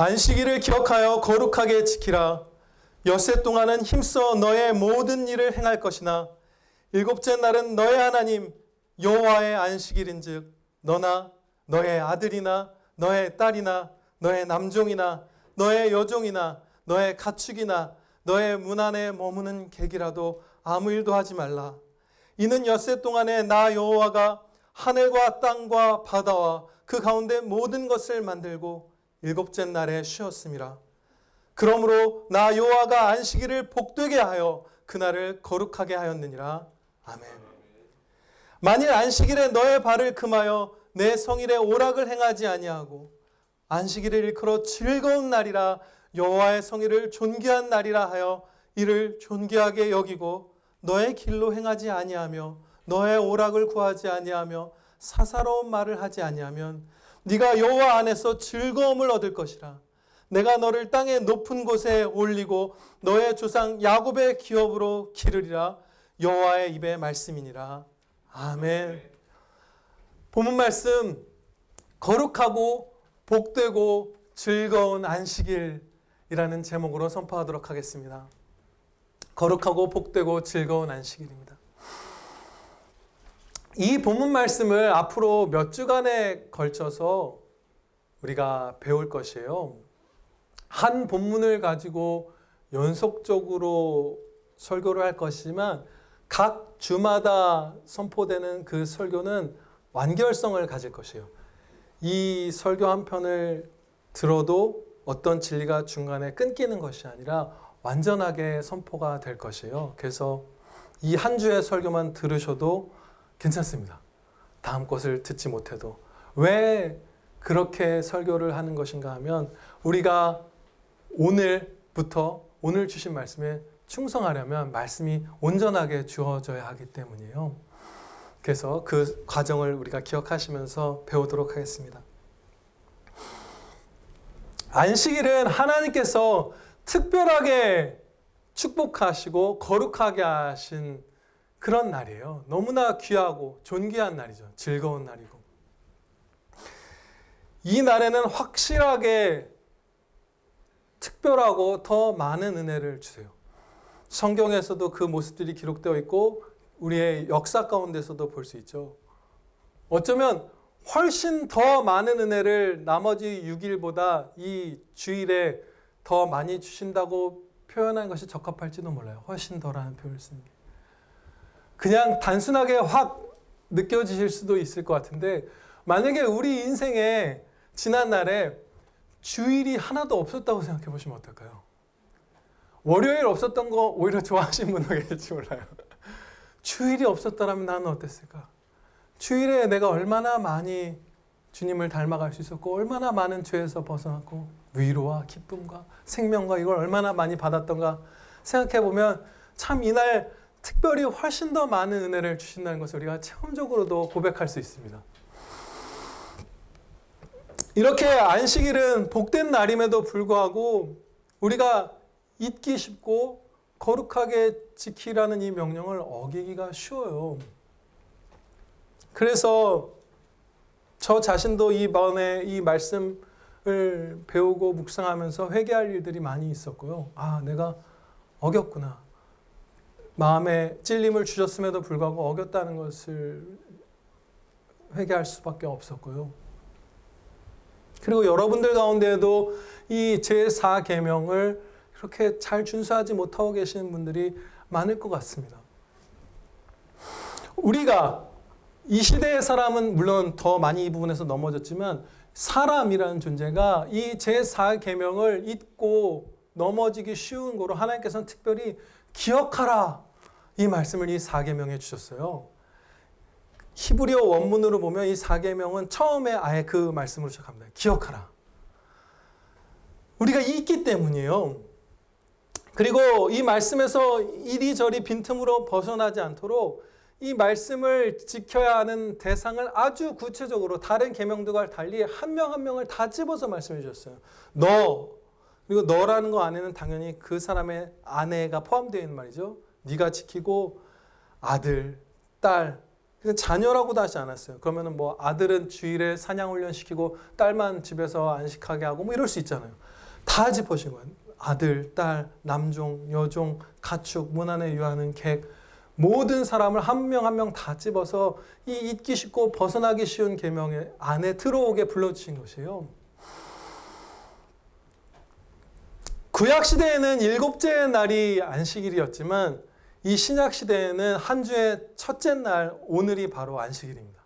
안식일을 기억하여 거룩하게 지키라. 엿새 동안은 힘써 너의 모든 일을 행할 것이나 일곱째 날은 너의 하나님 여호와의 안식일인즉 너나 너의 아들이나 너의 딸이나 너의 남종이나 너의 여종이나 너의 가축이나 너의 문 안에 머무는 객이라도 아무 일도 하지 말라. 이는 엿새 동안에 나 여호와가 하늘과 땅과 바다와 그 가운데 모든 것을 만들고 일곱째 날에 쉬었음이라. 그러므로 나 여호와가 안식일을 복되게 하여 그날을 거룩하게 하였느니라. 아멘. 만일 안식일에 너의 발을 금하여 내 성일에 오락을 행하지 아니하고 안식일을 일컬어 즐거운 날이라 여호와의 성일을 존귀한 날이라 하여 이를 존귀하게 여기고 너의 길로 행하지 아니하며 너의 오락을 구하지 아니하며 사사로운 말을 하지 아니하면 네가 여호와 안에서 즐거움을 얻을 것이라. 내가 너를 땅의 높은 곳에 올리고 너의 조상 야곱의 기업으로 기르리라. 여호와의 입의 말씀이니라. 아멘. 본문 말씀, 거룩하고 복되고 즐거운 안식일이라는 제목으로 선포하도록 하겠습니다. 거룩하고 복되고 즐거운 안식일입니다. 이 본문 말씀을 앞으로 몇 주간에 걸쳐서 우리가 배울 것이에요. 한 본문을 가지고 연속적으로 설교를 할 것이지만 각 주마다 선포되는 그 설교는 완결성을 가질 것이에요. 이 설교 한 편을 들어도 어떤 진리가 중간에 끊기는 것이 아니라 완전하게 선포가 될 것이에요. 그래서 이 한 주의 설교만 들으셔도 괜찮습니다. 다음 것을 듣지 못해도. 왜 그렇게 설교를 하는 것인가 하면 우리가 오늘부터 오늘 주신 말씀에 충성하려면 말씀이 온전하게 주어져야 하기 때문이에요. 그래서 그 과정을 우리가 기억하시면서 배우도록 하겠습니다. 안식일은 하나님께서 특별하게 축복하시고 거룩하게 하신 그런 날이에요. 너무나 귀하고 존귀한 날이죠. 즐거운 날이고. 이 날에는 확실하게 특별하고 더 많은 은혜를 주세요. 성경에서도 그 모습들이 기록되어 있고 우리의 역사 가운데서도 볼 수 있죠. 어쩌면 훨씬 더 많은 은혜를 나머지 6일보다 이 주일에 더 많이 주신다고 표현한 것이 적합할지도 몰라요. 훨씬 더라는 표현을 쓰는 게. 그냥 단순하게 확 느껴지실 수도 있을 것 같은데 만약에 우리 인생에 지난 날에 주일이 하나도 없었다고 생각해 보시면 어떨까요? 월요일 없었던 거 오히려 좋아하시는 분도 계실지 몰라요. 주일이 없었더라면 나는 어땠을까? 주일에 내가 얼마나 많이 주님을 닮아갈 수 있었고 얼마나 많은 죄에서 벗어났고 위로와 기쁨과 생명과 이걸 얼마나 많이 받았던가 생각해 보면 참 이날 특별히 훨씬 더 많은 은혜를 주신다는 것을 우리가 체험적으로도 고백할 수 있습니다. 이렇게 안식일은 복된 날임에도 불구하고 우리가 잊기 쉽고 거룩하게 지키라는 이 명령을 어기기가 쉬워요. 그래서 저 자신도 이번에 이 말씀을 배우고 묵상하면서 회개할 일들이 많이 있었고요. 아, 내가 어겼구나. 마음에 찔림을 주셨음에도 불구하고 어겼다는 것을 회개할 수밖에 없었고요. 그리고 여러분들 가운데에도 이 제4계명을 그렇게 잘 준수하지 못하고 계시는 분들이 많을 것 같습니다. 우리가 이 시대의 사람은 물론 더 많이 이 부분에서 넘어졌지만 사람이라는 존재가 이 제4계명을 잊고 넘어지기 쉬운 거로 하나님께서는 특별히 기억하라 이 말씀을 이 4계명에 주셨어요. 히브리어 원문으로 보면 이 4계명은 처음에 아예 그 말씀으로 시작합니다. 기억하라. 우리가 잊기 때문이에요. 그리고 이 말씀에서 이리저리 빈틈으로 벗어나지 않도록 이 말씀을 지켜야 하는 대상을 아주 구체적으로 다른 계명들과 달리 한 명 한 명을 다 집어서 말씀해 주셨어요. 너, 그리고 너라는 거 안에는 당연히 그 사람의 아내가 포함되어 있는 말이죠. 네가 지키고 아들, 딸, 그래서 자녀라고도 하지 않았어요. 그러면은 뭐 아들은 주일에 사냥 훈련시키고 딸만 집에서 안식하게 하고 뭐 이럴 수 있잖아요. 다 짚어준 거예요. 아들, 딸, 남종, 여종, 가축, 문안에 유하는 객, 모든 사람을 한 명 한 명 다 집어서 이 잊기 쉽고 벗어나기 쉬운 계명 안에 들어오게 불러주신 것이에요. 구약 시대에는 일곱째 날이 안식일이었지만 이 신약 시대에는 한 주의 첫째 날, 오늘이 바로 안식일입니다.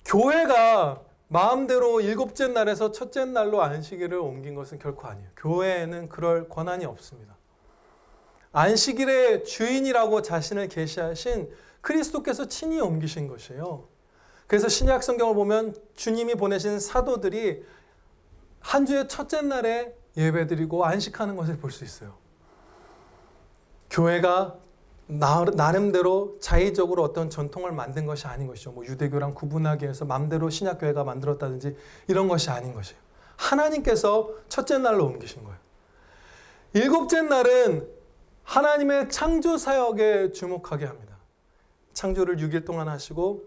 교회가 마음대로 일곱째 날에서 첫째 날로 안식일을 옮긴 것은 결코 아니에요. 교회에는 그럴 권한이 없습니다. 안식일의 주인이라고 자신을 계시하신 그리스도께서 친히 옮기신 것이에요. 그래서 신약 성경을 보면 주님이 보내신 사도들이 한 주의 첫째 날에 예배드리고 안식하는 것을 볼 수 있어요. 교회가 나름대로 자의적으로 어떤 전통을 만든 것이 아닌 것이죠. 뭐 유대교랑 구분하기 위해서 마음대로 신약교회가 만들었다든지 이런 것이 아닌 것이에요. 하나님께서 첫째 날로 옮기신 거예요. 일곱째 날은 하나님의 창조 사역에 주목하게 합니다. 창조를 6일 동안 하시고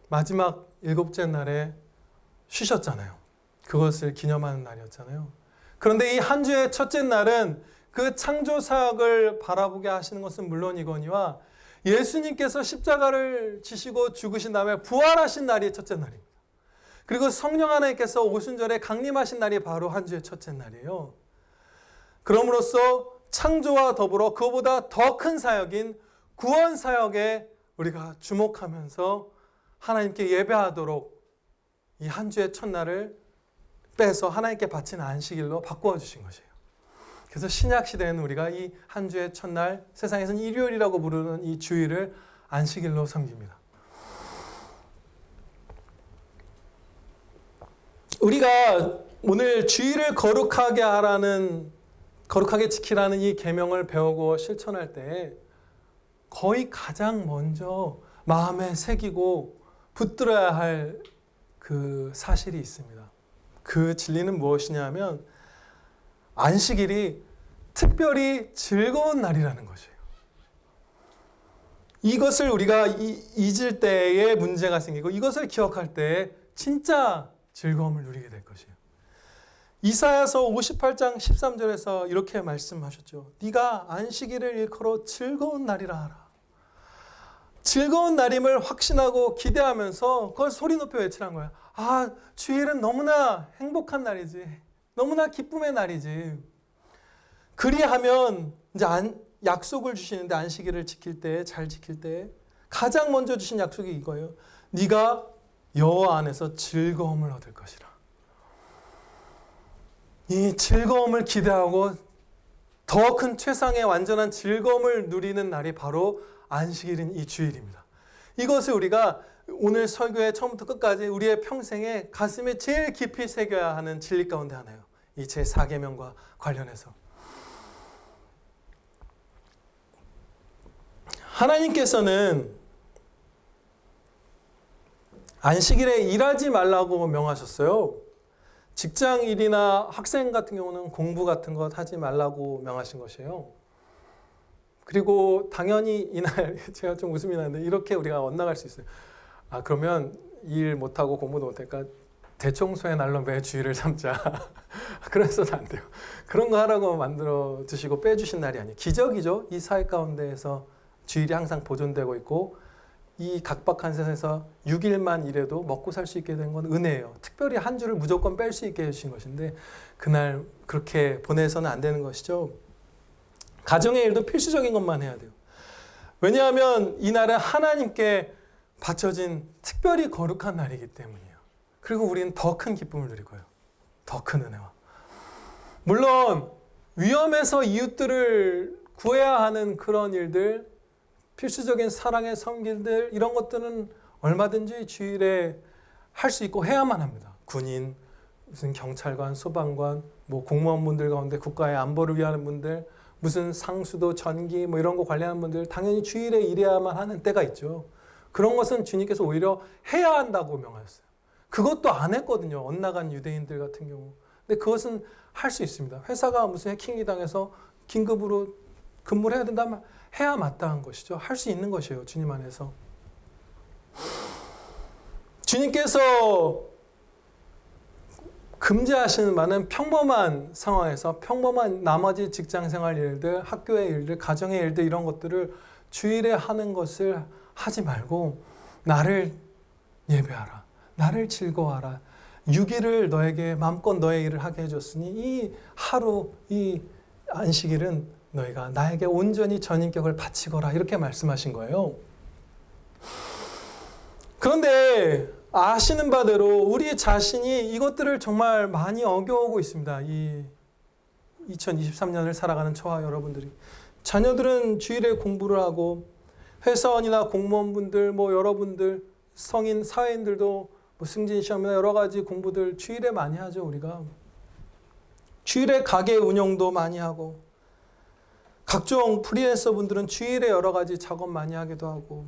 마지막 일곱째 날에 쉬셨잖아요. 그것을 기념하는 날이었잖아요. 그런데 이 한 주의 첫째 날은 그 창조 사역을 바라보게 하시는 것은 물론이거니와 예수님께서 십자가를 지시고 죽으신 다음에 부활하신 날이 첫째 날입니다. 그리고 성령 하나님께서 오순절에 강림하신 날이 바로 한 주의 첫째 날이에요. 그럼으로써 창조와 더불어 그보다 더 큰 사역인 구원 사역에 우리가 주목하면서 하나님께 예배하도록 이 한 주의 첫날을 빼서 하나님께 바친 안식일로 바꾸어 주신 것이에요. 그래서 신약 시대에는 우리가 이 한 주의 첫날, 세상에서는 일요일이라고 부르는 이 주일을 안식일로 섬깁니다. 우리가 오늘 주일을 거룩하게 지키라는 이 계명을 배우고 실천할 때 거의 가장 먼저 마음에 새기고 붙들어야 할 그 사실이 있습니다. 그 진리는 무엇이냐면 안식일이 특별히 즐거운 날이라는 것이에요. 이것을 우리가 잊을 때에 문제가 생기고 이것을 기억할 때 진짜 즐거움을 누리게 될 것이에요. 이사야서 58장 13절에서 이렇게 말씀하셨죠. 네가 안식일을 일컬어 즐거운 날이라 하라. 즐거운 날임을 확신하고 기대하면서 그걸 소리 높여 외치라는 거야. 아, 주일은 너무나 행복한 날이지. 너무나 기쁨의 날이지. 그리하면 이제 약속을 주시는데 안식일을 지킬 때, 잘 지킬 때 가장 먼저 주신 약속이 이거예요. 네가 여호와 안에서 즐거움을 얻을 것이라. 이 즐거움을 기대하고 더 큰 최상의 완전한 즐거움을 누리는 날이 바로 안식일인 이 주일입니다. 이것을 우리가 오늘 설교의 처음부터 끝까지 우리의 평생에 가슴에 제일 깊이 새겨야 하는 진리 가운데 하나예요. 이 제4계명과 관련해서. 하나님께서는 안식일에 일하지 말라고 명하셨어요. 직장 일이나 학생 같은 경우는 공부 같은 것 하지 말라고 명하신 것이에요. 그리고 당연히 이날 제가 좀 웃음이 나는데 이렇게 우리가 엇나갈 수 있어요. 아, 그러면 일 못하고 공부도 못하니까 대청소의 날로 매 주일을 삼자. 그래서는 안 돼요. 그런 거 하라고 만들어 주시고 빼주신 날이 아니에요. 기적이죠. 이 사회 가운데에서 주일이 항상 보존되고 있고 이 각박한 세상에서 6일만 일해도 먹고 살 수 있게 된 건 은혜예요. 특별히 한 주를 무조건 뺄 수 있게 해주신 것인데 그날 그렇게 보내서는 안 되는 것이죠. 가정의 일도 필수적인 것만 해야 돼요. 왜냐하면 이날은 하나님께 바쳐진 특별히 거룩한 날이기 때문이에요. 그리고 우리는 더 큰 기쁨을 누릴 거예요. 더 큰 은혜와. 물론 위험해서 이웃들을 구해야 하는 그런 일들, 필수적인 사랑의 섬길들 이런 것들은 얼마든지 주일에 할 수 있고 해야만 합니다. 군인, 무슨 경찰관, 소방관, 뭐 공무원분들 가운데 국가의 안보를 위하는 분들, 무슨 상수도, 전기 뭐 이런 거 관리하는 분들 당연히 주일에 일해야만 하는 때가 있죠. 그런 것은 주님께서 오히려 해야 한다고 명하셨어요. 그것도 안 했거든요. 엇나간 유대인들 같은 경우. 근데 그것은 할 수 있습니다. 회사가 무슨 해킹이 당해서 긴급으로 근무를 해야 된다면 해야 마땅한 것이죠. 할 수 있는 것이에요. 주님 안에서. 주님께서 금지하시는 많은 평범한 상황에서 평범한 나머지 직장생활 일들, 학교의 일들, 가정의 일들 이런 것들을 주일에 하는 것을 하지 말고 나를 예배하라. 나를 즐거워하라. 6일을 너에게 마음껏 너의 일을 하게 해줬으니 이 하루, 이 안식일은 너희가 나에게 온전히 전인격을 바치거라. 이렇게 말씀하신 거예요. 그런데 아시는 바대로 우리 자신이 이것들을 정말 많이 어겨오고 있습니다. 이 2023년을 살아가는 저와 여러분들이. 자녀들은 주일에 공부를 하고 회사원이나 공무원분들, 여러분들, 성인, 사회인들도 승진시험이나 여러 가지 공부들 주일에 많이 하죠, 우리가. 주일에 가게 운영도 많이 하고 각종 프리랜서 분들은 주일에 여러 가지 작업 많이 하기도 하고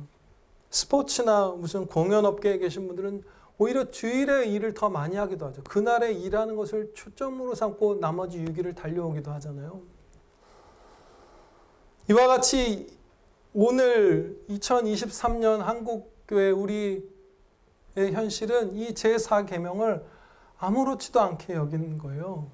스포츠나 무슨 공연업계에 계신 분들은 오히려 주일에 일을 더 많이 하기도 하죠. 그날에 일하는 것을 초점으로 삼고 나머지 6일을 달려오기도 하잖아요. 이와 같이 오늘 2023년 한국교회 우리의 현실은 이 제4계명을 아무렇지도 않게 여기는 거예요.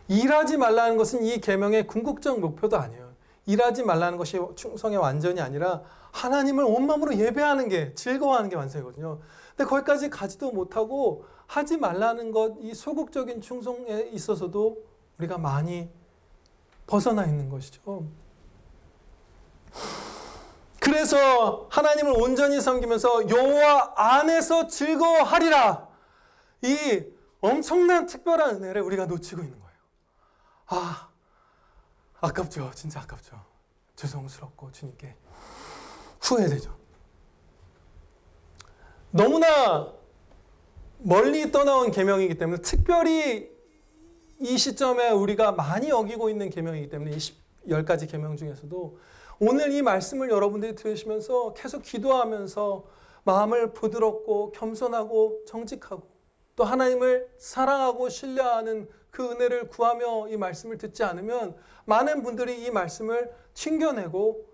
일하지 말라는 것은 이 계명의 궁극적 목표도 아니에요. 일하지 말라는 것이 충성의 완전이 아니라 하나님을 온 마음으로 예배하는 게, 즐거워하는 게 완성이거든요. 근데 거기까지 가지도 못하고 하지 말라는 것, 이 소극적인 충성에 있어서도 우리가 많이 벗어나 있는 것이죠. 그래서 하나님을 온전히 섬기면서 여호와 안에서 즐거워하리라. 이 엄청난 특별한 은혜를 우리가 놓치고 있는 거예요. 아깝죠. 진짜 아깝죠. 죄송스럽고 주님께 후회되죠. 너무나 멀리 떠나온 계명이기 때문에 특별히 이 시점에 우리가 많이 어기고 있는 계명이기 때문에 이 10가지 계명 중에서도 오늘 이 말씀을 여러분들이 들으시면서 계속 기도하면서 마음을 부드럽고 겸손하고 정직하고 또 하나님을 사랑하고 신뢰하는 그 은혜를 구하며 이 말씀을 듣지 않으면 많은 분들이 이 말씀을 튕겨내고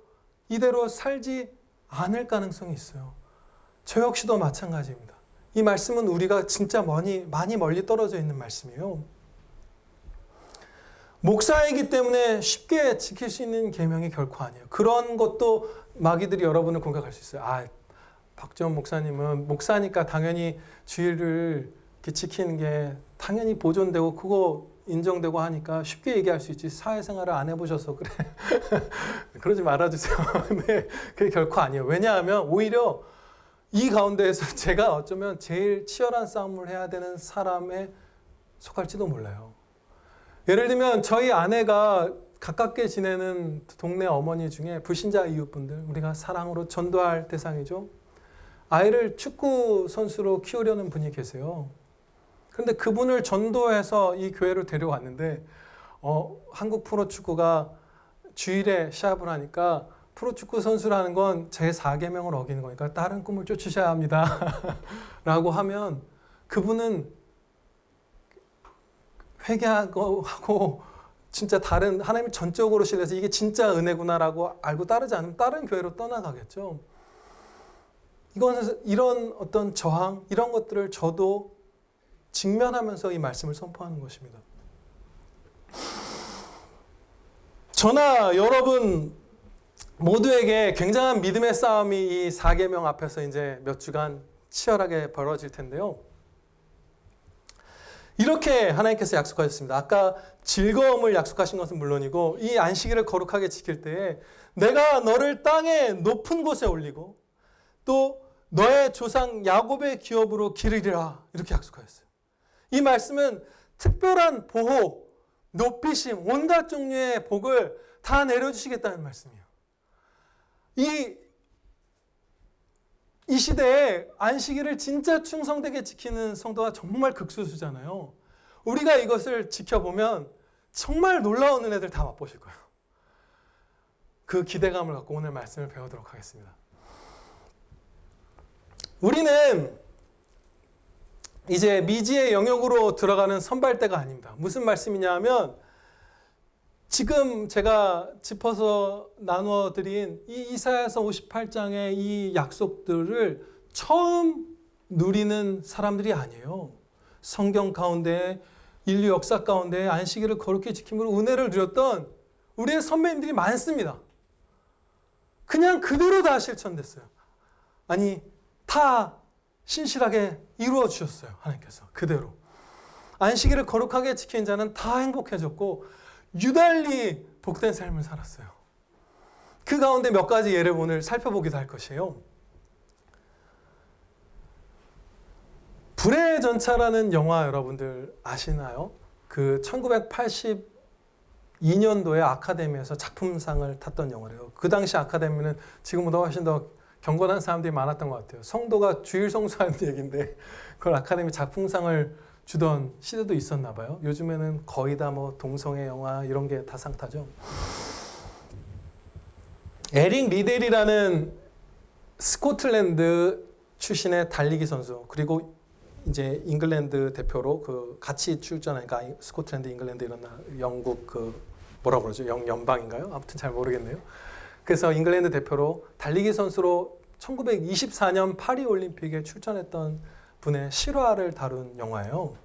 이대로 살지 않을 가능성이 있어요. 저 역시도 마찬가지입니다. 이 말씀은 우리가 진짜 많이 멀리 떨어져 있는 말씀이에요. 목사이기 때문에 쉽게 지킬 수 있는 계명이 결코 아니에요. 그런 것도 마귀들이 여러분을 공격할 수 있어요. 박지원 목사님은 목사니까 당연히 주일을 이렇게 지키는 게 당연히 보존되고 그거 인정되고 하니까 쉽게 얘기할 수 있지. 사회생활을 안 해보셔서 그래. 그러지 말아주세요. 네, 그게 결코 아니에요. 왜냐하면 오히려 이 가운데에서 제가 어쩌면 제일 치열한 싸움을 해야 되는 사람에 속할지도 몰라요. 예를 들면 저희 아내가 가깝게 지내는 동네 어머니 중에 불신자 이웃분들, 우리가 사랑으로 전도할 대상이죠. 아이를 축구 선수로 키우려는 분이 계세요. 그런데 그분을 전도해서 이 교회로 데려왔는데 한국 프로축구가 주일에 시합을 하니까 프로축구 선수라는 건 제4계명을 어기는 거니까 다른 꿈을 쫓으셔야 합니다. 라고 하면 그분은 회개하고 진짜 다른 하나님을 전적으로 신뢰해서 이게 진짜 은혜구나라고 알고 따르지 않으면 다른 교회로 떠나가겠죠. 이런 어떤 저항, 이런 것들을 저도 직면하면서 이 말씀을 선포하는 것입니다. 저나 여러분 모두에게 굉장한 믿음의 싸움이 이 4계명 앞에서 이제 몇 주간 치열하게 벌어질 텐데요. 이렇게 하나님께서 약속하셨습니다. 아까 즐거움을 약속하신 것은 물론이고 이 안식일을 거룩하게 지킬 때에 내가 너를 땅의 높은 곳에 올리고 또 너의 조상 야곱의 기업으로 기르리라 이렇게 약속하셨어요. 이 말씀은 특별한 보호, 높이심, 온갖 종류의 복을 다 내려주시겠다는 말씀이에요. 이 시대에 안식일을 진짜 충성되게 지키는 성도가 정말 극소수잖아요. 우리가 이것을 지켜보면 정말 놀라운 은혜들 다 맛보실 거예요. 그 기대감을 갖고 오늘 말씀을 배우도록 하겠습니다. 우리는 이제 미지의 영역으로 들어가는 선발대가 아닙니다. 무슨 말씀이냐 하면 지금 제가 짚어서 나누어 드린 이 이사야서 58장의 이 약속들을 처음 누리는 사람들이 아니에요. 성경 가운데, 인류 역사 가운데 안식일을 거룩히 지킴으로 은혜를 누렸던 우리의 선배님들이 많습니다. 그냥 그대로 다 실천됐어요. 아니, 다 신실하게 이루어 주셨어요. 하나님께서 그대로. 안식일을 거룩하게 지킨 자는 다 행복해졌고 유달리 복된 삶을 살았어요. 그 가운데 몇 가지 예를 오늘 살펴보기도 할 것이에요. 불의 전차라는 영화 여러분들 아시나요? 그 1982년도에 아카데미에서 작품상을 탔던 영화래요. 그 당시 아카데미는 지금보다 훨씬 더 경건한 사람들이 많았던 것 같아요. 성도가 주일 성수하는 얘기인데 그걸 아카데미 작품상을 주던 시대도 있었나 봐요. 요즘에는 거의 다 뭐 동성애 영화 이런 게 다 상 타죠. 에릭 리델이라는 스코틀랜드 출신의 달리기 선수, 그리고 이제 잉글랜드 대표로 그 같이 출전하니까 스코틀랜드, 잉글랜드 이런 영국 그 뭐라 그러죠? 연방인가요? 아무튼 잘 모르겠네요. 그래서 잉글랜드 대표로 달리기 선수로 1924년 파리 올림픽에 출전했던 분의 실화를 다룬 영화예요.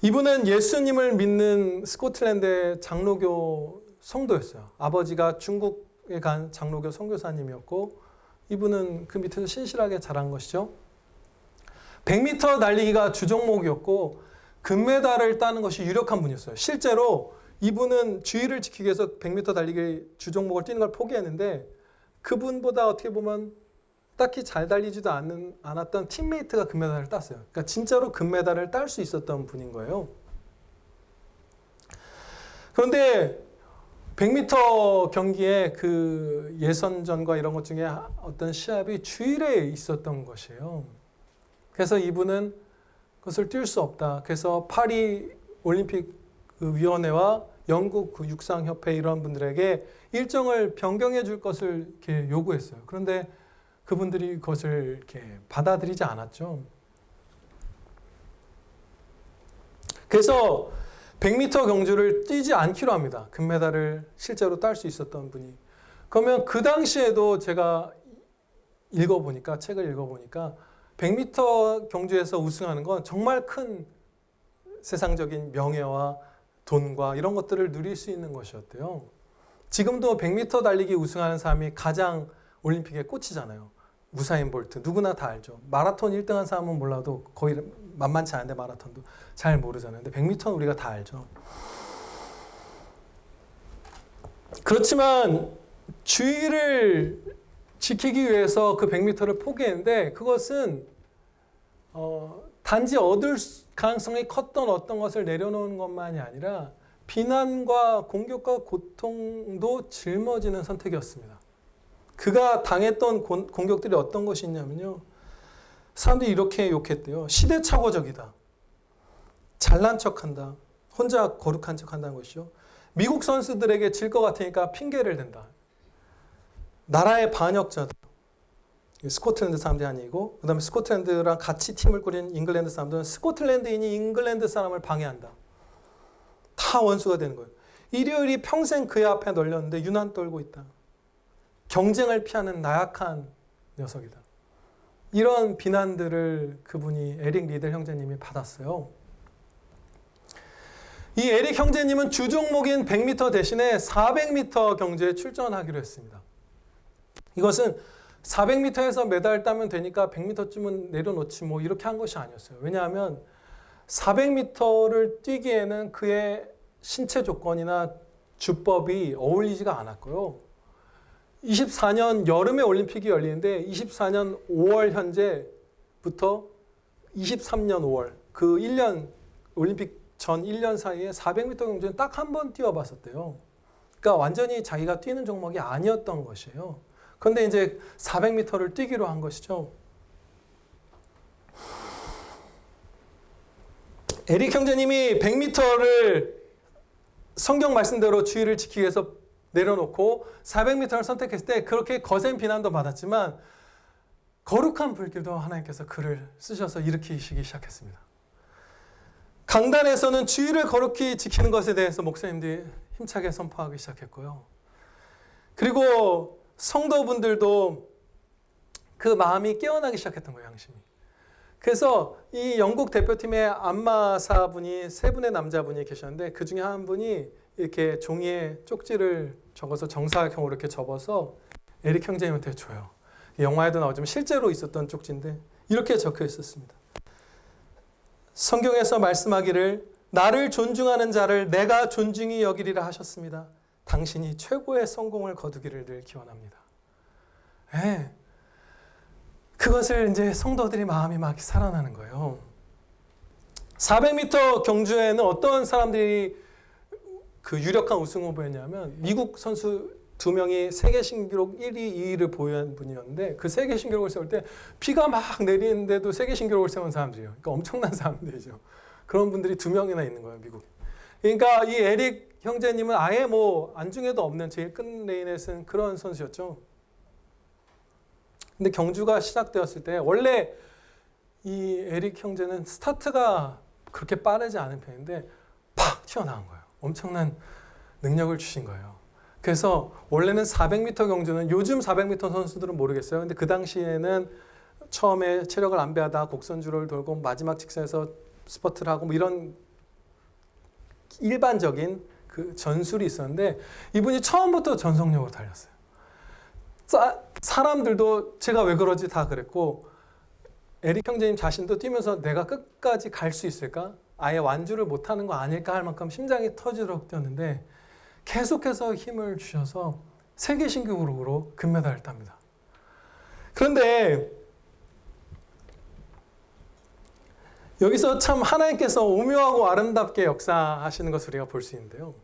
이분은 예수님을 믿는 스코틀랜드의 장로교 성도였어요. 아버지가 중국에 간 장로교 선교사님이었고 이분은 그 밑에서 신실하게 자란 것이죠. 100m 달리기가 주종목이었고 금메달을 따는 것이 유력한 분이었어요. 실제로 이분은 주의를 지키기 위해서 100m 달리기 주종목을 뛰는 걸 포기했는데 그분보다 어떻게 보면 딱히 잘 달리지도 않았던 팀메이트가 금메달을 땄어요. 그러니까 진짜로 금메달을 딸 수 있었던 분인 거예요. 그런데 100m 경기에 그 예선전과 이런 것 중에 어떤 시합이 주일에 있었던 것이에요. 그래서 이분은 그것을 뛸 수 없다. 그래서 파리 올림픽 그 위원회와 영국 그 육상협회 이런 분들에게 일정을 변경해 줄 것을 이렇게 요구했어요. 그런데 그분들이 그것을 이렇게 받아들이지 않았죠. 그래서 100m 경주를 뛰지 않기로 합니다. 금메달을 실제로 딸 수 있었던 분이. 그러면 그 당시에도 제가 책을 읽어보니까 100m 경주에서 우승하는 건 정말 큰 세상적인 명예와 돈과 이런 것들을 누릴 수 있는 것이었대요. 지금도 100m 달리기 우승하는 사람이 가장 올림픽에 꽂히잖아요. 우사인 볼트 누구나 다 알죠. 마라톤 1등한 사람은 몰라도 거의 만만치 않은데 마라톤도 잘 모르잖아요. 근데 100m는 우리가 다 알죠. 그렇지만 주의를 지키기 위해서 그 100m를 포기했는데 그것은 단지 얻을 가능성이 컸던 어떤 것을 내려놓은 것만이 아니라 비난과 공격과 고통도 짊어지는 선택이었습니다. 그가 당했던 공격들이 어떤 것이 있냐면요. 사람들이 이렇게 욕했대요. 시대착오적이다. 잘난 척한다. 혼자 거룩한 척한다는 것이죠. 미국 선수들에게 질 것 같으니까 핑계를 댄다. 나라의 반역자다. 스코틀랜드 사람들이 아니고 그 다음에 스코틀랜드랑 같이 팀을 꾸린 잉글랜드 사람들은 스코틀랜드인이 잉글랜드 사람을 방해한다. 다 원수가 되는 거예요. 일요일이 평생 그의 앞에 널렸는데 유난 떨고 있다. 경쟁을 피하는 나약한 녀석이다. 이런 비난들을 그분이 에릭 리델 형제님이 받았어요. 이 에릭 형제님은 주종목인 100m 대신에 400m 경주에 출전하기로 했습니다. 이것은 400m에서 메달 따면 되니까 100m쯤은 내려놓지 뭐 이렇게 한 것이 아니었어요. 왜냐하면 400m를 뛰기에는 그의 신체 조건이나 주법이 어울리지가 않았고요. 24년 여름에 올림픽이 열리는데 24년 5월 현재부터 23년 5월 그 1년 올림픽 전 1년 사이에 400m 경주는 딱 한 번 뛰어봤었대요. 그러니까 완전히 자기가 뛰는 종목이 아니었던 것이에요. 그런데 이제 400m를 뛰기로 한 것이죠. 에릭 형제님이 100m를 성경 말씀대로 주의를 지키기 위해서 내려놓고 400m를 선택했을 때 그렇게 거센 비난도 받았지만 거룩한 불길도 하나님께서 글을 쓰셔서 일으키시기 시작했습니다. 강단에서는 주의를 거룩히 지키는 것에 대해서 목사님들이 힘차게 선포하기 시작했고요. 그리고 성도분들도 그 마음이 깨어나기 시작했던 거예요, 양심이. 그래서 이 영국 대표팀의 안마사분이 세 분의 남자분이 계셨는데 그 중에 한 분이 이렇게 종이에 쪽지를 적어서 정사각형으로 이렇게 접어서 에릭 형제님한테 줘요. 영화에도 나오지만 실제로 있었던 쪽지인데 이렇게 적혀 있었습니다. 성경에서 말씀하기를 나를 존중하는 자를 내가 존중히 여기리라 하셨습니다. 당신이 최고의 성공을 거두기를 늘 기원합니다. 네. 그것을 이제 성도들이 마음이 막 살아나는 거예요. 400m 경주에는 어떤 사람들이 그 유력한 우승 후보였냐면 미국 선수 2명이 세계 신기록 1위, 2위를 보유한 분이었는데 그 세계 신기록을 세울 때 비가 막 내리는데도 세계 신기록을 세운 사람들이에요. 그러니까 엄청난 사람들이죠. 그런 분들이 2명이나 있는 거예요, 미국에. 그러니까 이 에릭 형제님은 아예 뭐 안중에도 없는 제일 큰 레인에 쓴 그런 선수였죠. 근데 경주가 시작되었을 때 원래 이 에릭 형제는 스타트가 그렇게 빠르지 않은 편인데 팍 튀어나온 거예요. 엄청난 능력을 주신 거예요. 그래서 원래는 400m 경주는 요즘 400m 선수들은 모르겠어요. 근데 그 당시에는 처음에 체력을 안배하다 곡선주를 돌고 마지막 직선에서 스퍼트를 하고 뭐 이런 일반적인 그 전술이 있었는데 이분이 처음부터 전속력으로 달렸어요. 사람들도 제가 왜 그러지 다 그랬고 에릭 형제님 자신도 뛰면서 내가 끝까지 갈 수 있을까? 아예 완주를 못하는 거 아닐까 할 만큼 심장이 터지도록 뛰었는데 계속해서 힘을 주셔서 세계 신기록으로 금메달을 땁니다. 그런데 여기서 참 하나님께서 오묘하고 아름답게 역사하시는 것을 우리가 볼 수 있는데요.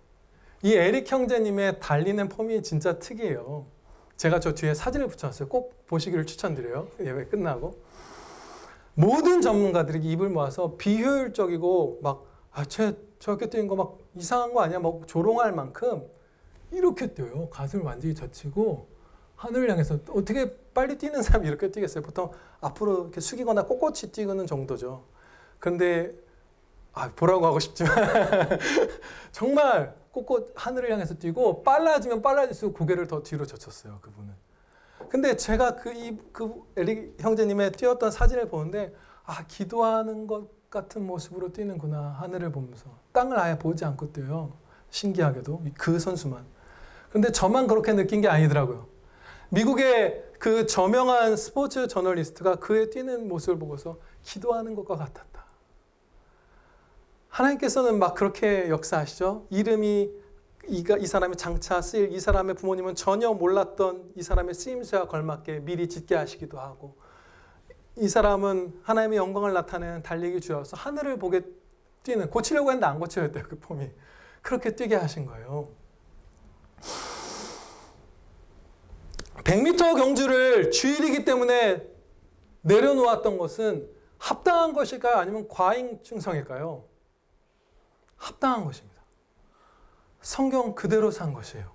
이 에릭 형제님의 달리는 폼이 진짜 특이해요. 제가 저 뒤에 사진을 붙여놨어요. 꼭 보시기를 추천드려요. 예배 끝나고. 모든 전문가들이 입을 모아서 비효율적이고 막 저렇게 뛰는 거 막 이상한 거 아니야? 막 조롱할 만큼 이렇게 뛰어요. 가슴을 완전히 젖히고 하늘을 향해서 어떻게 빨리 뛰는 사람이 이렇게 뛰겠어요? 보통 앞으로 이렇게 숙이거나 꼿꼿이 뛰는 정도죠. 그런데 보라고 하고 싶지만 정말 꼿꼿 하늘을 향해서 뛰고 빨라지면 빨라질수록 고개를 더 뒤로 젖혔어요. 그분은. 근데 제가 그 에릭 형제님의 뛰었던 사진을 보는데 기도하는 것 같은 모습으로 뛰는구나. 하늘을 보면서. 땅을 아예 보지 않고 뛰어요. 신기하게도 그 선수만. 근데 저만 그렇게 느낀 게 아니더라고요. 미국의 그 저명한 스포츠 저널리스트가 그의 뛰는 모습을 보고서 기도하는 것과 같았다. 하나님께서는 막 그렇게 역사하시죠. 이름이 이 사람의 장차 쓰일 이 사람의 부모님은 전혀 몰랐던 이 사람의 쓰임새와 걸맞게 미리 짓게 하시기도 하고 이 사람은 하나님의 영광을 나타내는 달리기 주여서 하늘을 보게 뛰는 고치려고 했는데 안 고쳐졌대요. 그 폼이. 그렇게 뛰게 하신 거예요. 100m 경주를 주일이기 때문에 내려놓았던 것은 합당한 것일까요? 아니면 과잉 충성일까요? 합당한 것입니다. 성경 그대로 산 것이에요.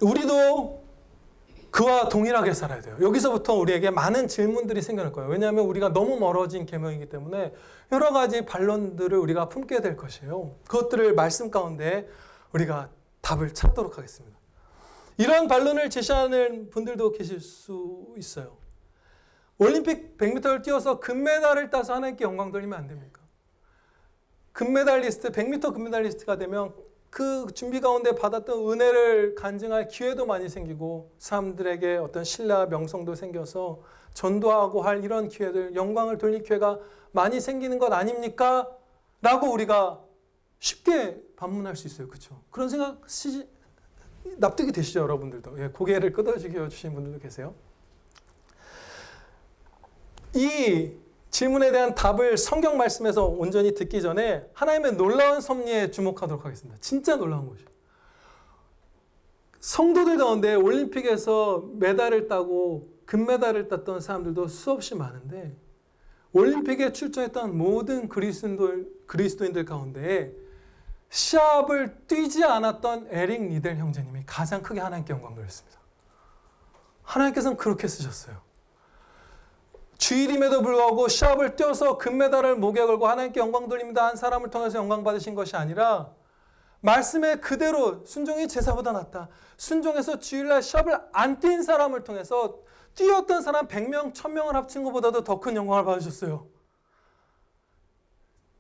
우리도 그와 동일하게 살아야 돼요. 여기서부터 우리에게 많은 질문들이 생겨날 거예요. 왜냐하면 우리가 너무 멀어진 계명이기 때문에 여러 가지 반론들을 우리가 품게 될 것이에요. 그것들을 말씀 가운데 우리가 답을 찾도록 하겠습니다. 이런 반론을 제시하는 분들도 계실 수 있어요. 올림픽 100m를 뛰어서 금메달을 따서 하나님께 영광 돌리면 안 됩니까? 금메달리스트, 100m 금메달리스트가 되면 그 준비 가운데 받았던 은혜를 간증할 기회도 많이 생기고 사람들에게 어떤 신뢰와 명성도 생겨서 전도하고 할 이런 기회들, 영광을 돌릴 기회가 많이 생기는 것 아닙니까? 라고 우리가 쉽게 반문할 수 있어요. 그렇죠? 그런 생각 납득이 되시죠? 여러분들도. 예, 고개를 끄덕여 주신 분들도 계세요. 이 질문에 대한 답을 성경 말씀에서 온전히 듣기 전에 하나님의 놀라운 섭리에 주목하도록 하겠습니다. 진짜 놀라운 것이에요. 성도들 가운데 올림픽에서 메달을 따고 금메달을 땄던 사람들도 수없이 많은데 올림픽에 출전했던 모든 그리스도인들 가운데 시합을 뛰지 않았던 에릭 리델 형제님이 가장 크게 하나님께 영광 돌렸습니다. 하나님께서는 그렇게 쓰셨어요. 주일임에도 불구하고 시합을 뛰어서 금메달을 목에 걸고 하나님께 영광 돌립니다 한 사람을 통해서 영광 받으신 것이 아니라 말씀에 그대로 순종이 제사보다 낫다. 순종해서 주일날 시합을 안 뛴 사람을 통해서 뛰었던 사람 100명, 1000명을 합친 것보다도 더 큰 영광을 받으셨어요.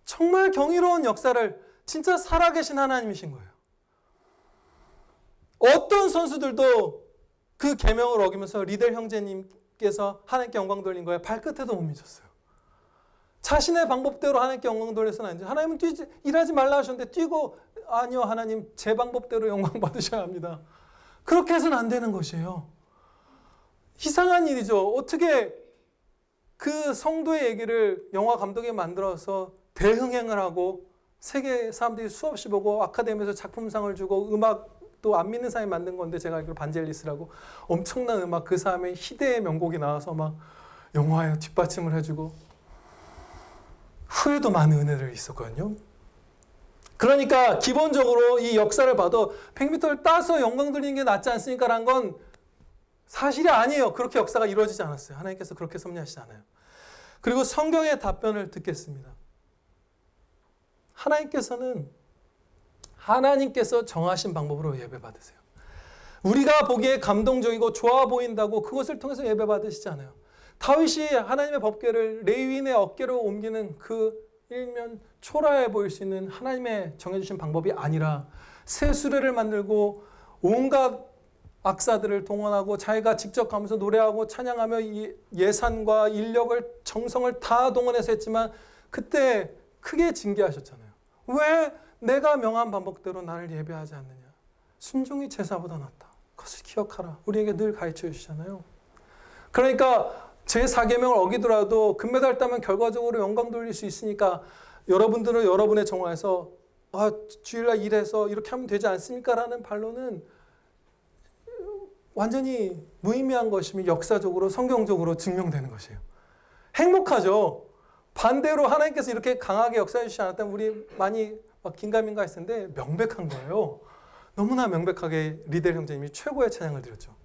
정말 경이로운 역사를 진짜 살아계신 하나님이신 거예요. 어떤 선수들도 그 계명을 어기면서 리델 형제님께서 하나님께 영광 돌린 거에 발끝에도 못 미쳤어요. 자신의 방법대로 하나님께 영광 돌려서는 안 돼요. 하나님은 일하지 말라 하셨는데 뛰고 아니요 하나님 제 방법대로 영광 받으셔야 합니다. 그렇게 해서는 안 되는 것이에요. 이상한 일이죠. 어떻게 그 성도의 얘기를 영화 감독이 만들어서 대흥행을 하고 세계 사람들이 수없이 보고 아카데미에서 작품상을 주고 음악도 안 믿는 사람이 만든 건데 제가 알기로 반젤리스라고 엄청난 음악 그 사람의 희대의 명곡이 나와서 막 영화에 뒷받침을 해주고 후에도 많은 은혜들이 있었거든요. 그러니까 기본적으로 이 역사를 봐도 100m를 따서 영광 돌리는 게 낫지 않습니까라는 건 사실이 아니에요. 그렇게 역사가 이루어지지 않았어요. 하나님께서 그렇게 섭리하시지 않아요. 그리고 성경의 답변을 듣겠습니다. 하나님께서 정하신 방법으로 예배 받으세요. 우리가 보기에 감동적이고 좋아 보인다고 그것을 통해서 예배 받으시지 않아요. 다윗이 하나님의 법궤를 레위인의 어깨로 옮기는 그 일면 초라해 보일 수 있는 하나님의 정해주신 방법이 아니라 새 수레를 만들고 온갖 악사들을 동원하고 자기가 직접 가면서 노래하고 찬양하며 이 예산과 인력을 정성을 다 동원해서 했지만 그때 크게 징계하셨잖아요. 왜 내가 명한 방법대로 나를 예배하지 않느냐. 순종이 제사보다 낫다. 그것을 기억하라. 우리에게 늘 가르쳐 주시잖아요. 그러니까 제4계명을 어기더라도 금메달 따면 결과적으로 영광 돌릴 수 있으니까 여러분들은 여러분의 정화에서 주일날 일해서 이렇게 하면 되지 않습니까? 라는 반론은 완전히 무의미한 것이며 역사적으로 성경적으로 증명되는 것이에요. 행복하죠. 반대로 하나님께서 이렇게 강하게 역사해 주시지 않았다면 우리 많이 막 긴가민가 했을 텐데 명백한 거예요. 너무나 명백하게 리델 형제님이 최고의 찬양을 드렸죠.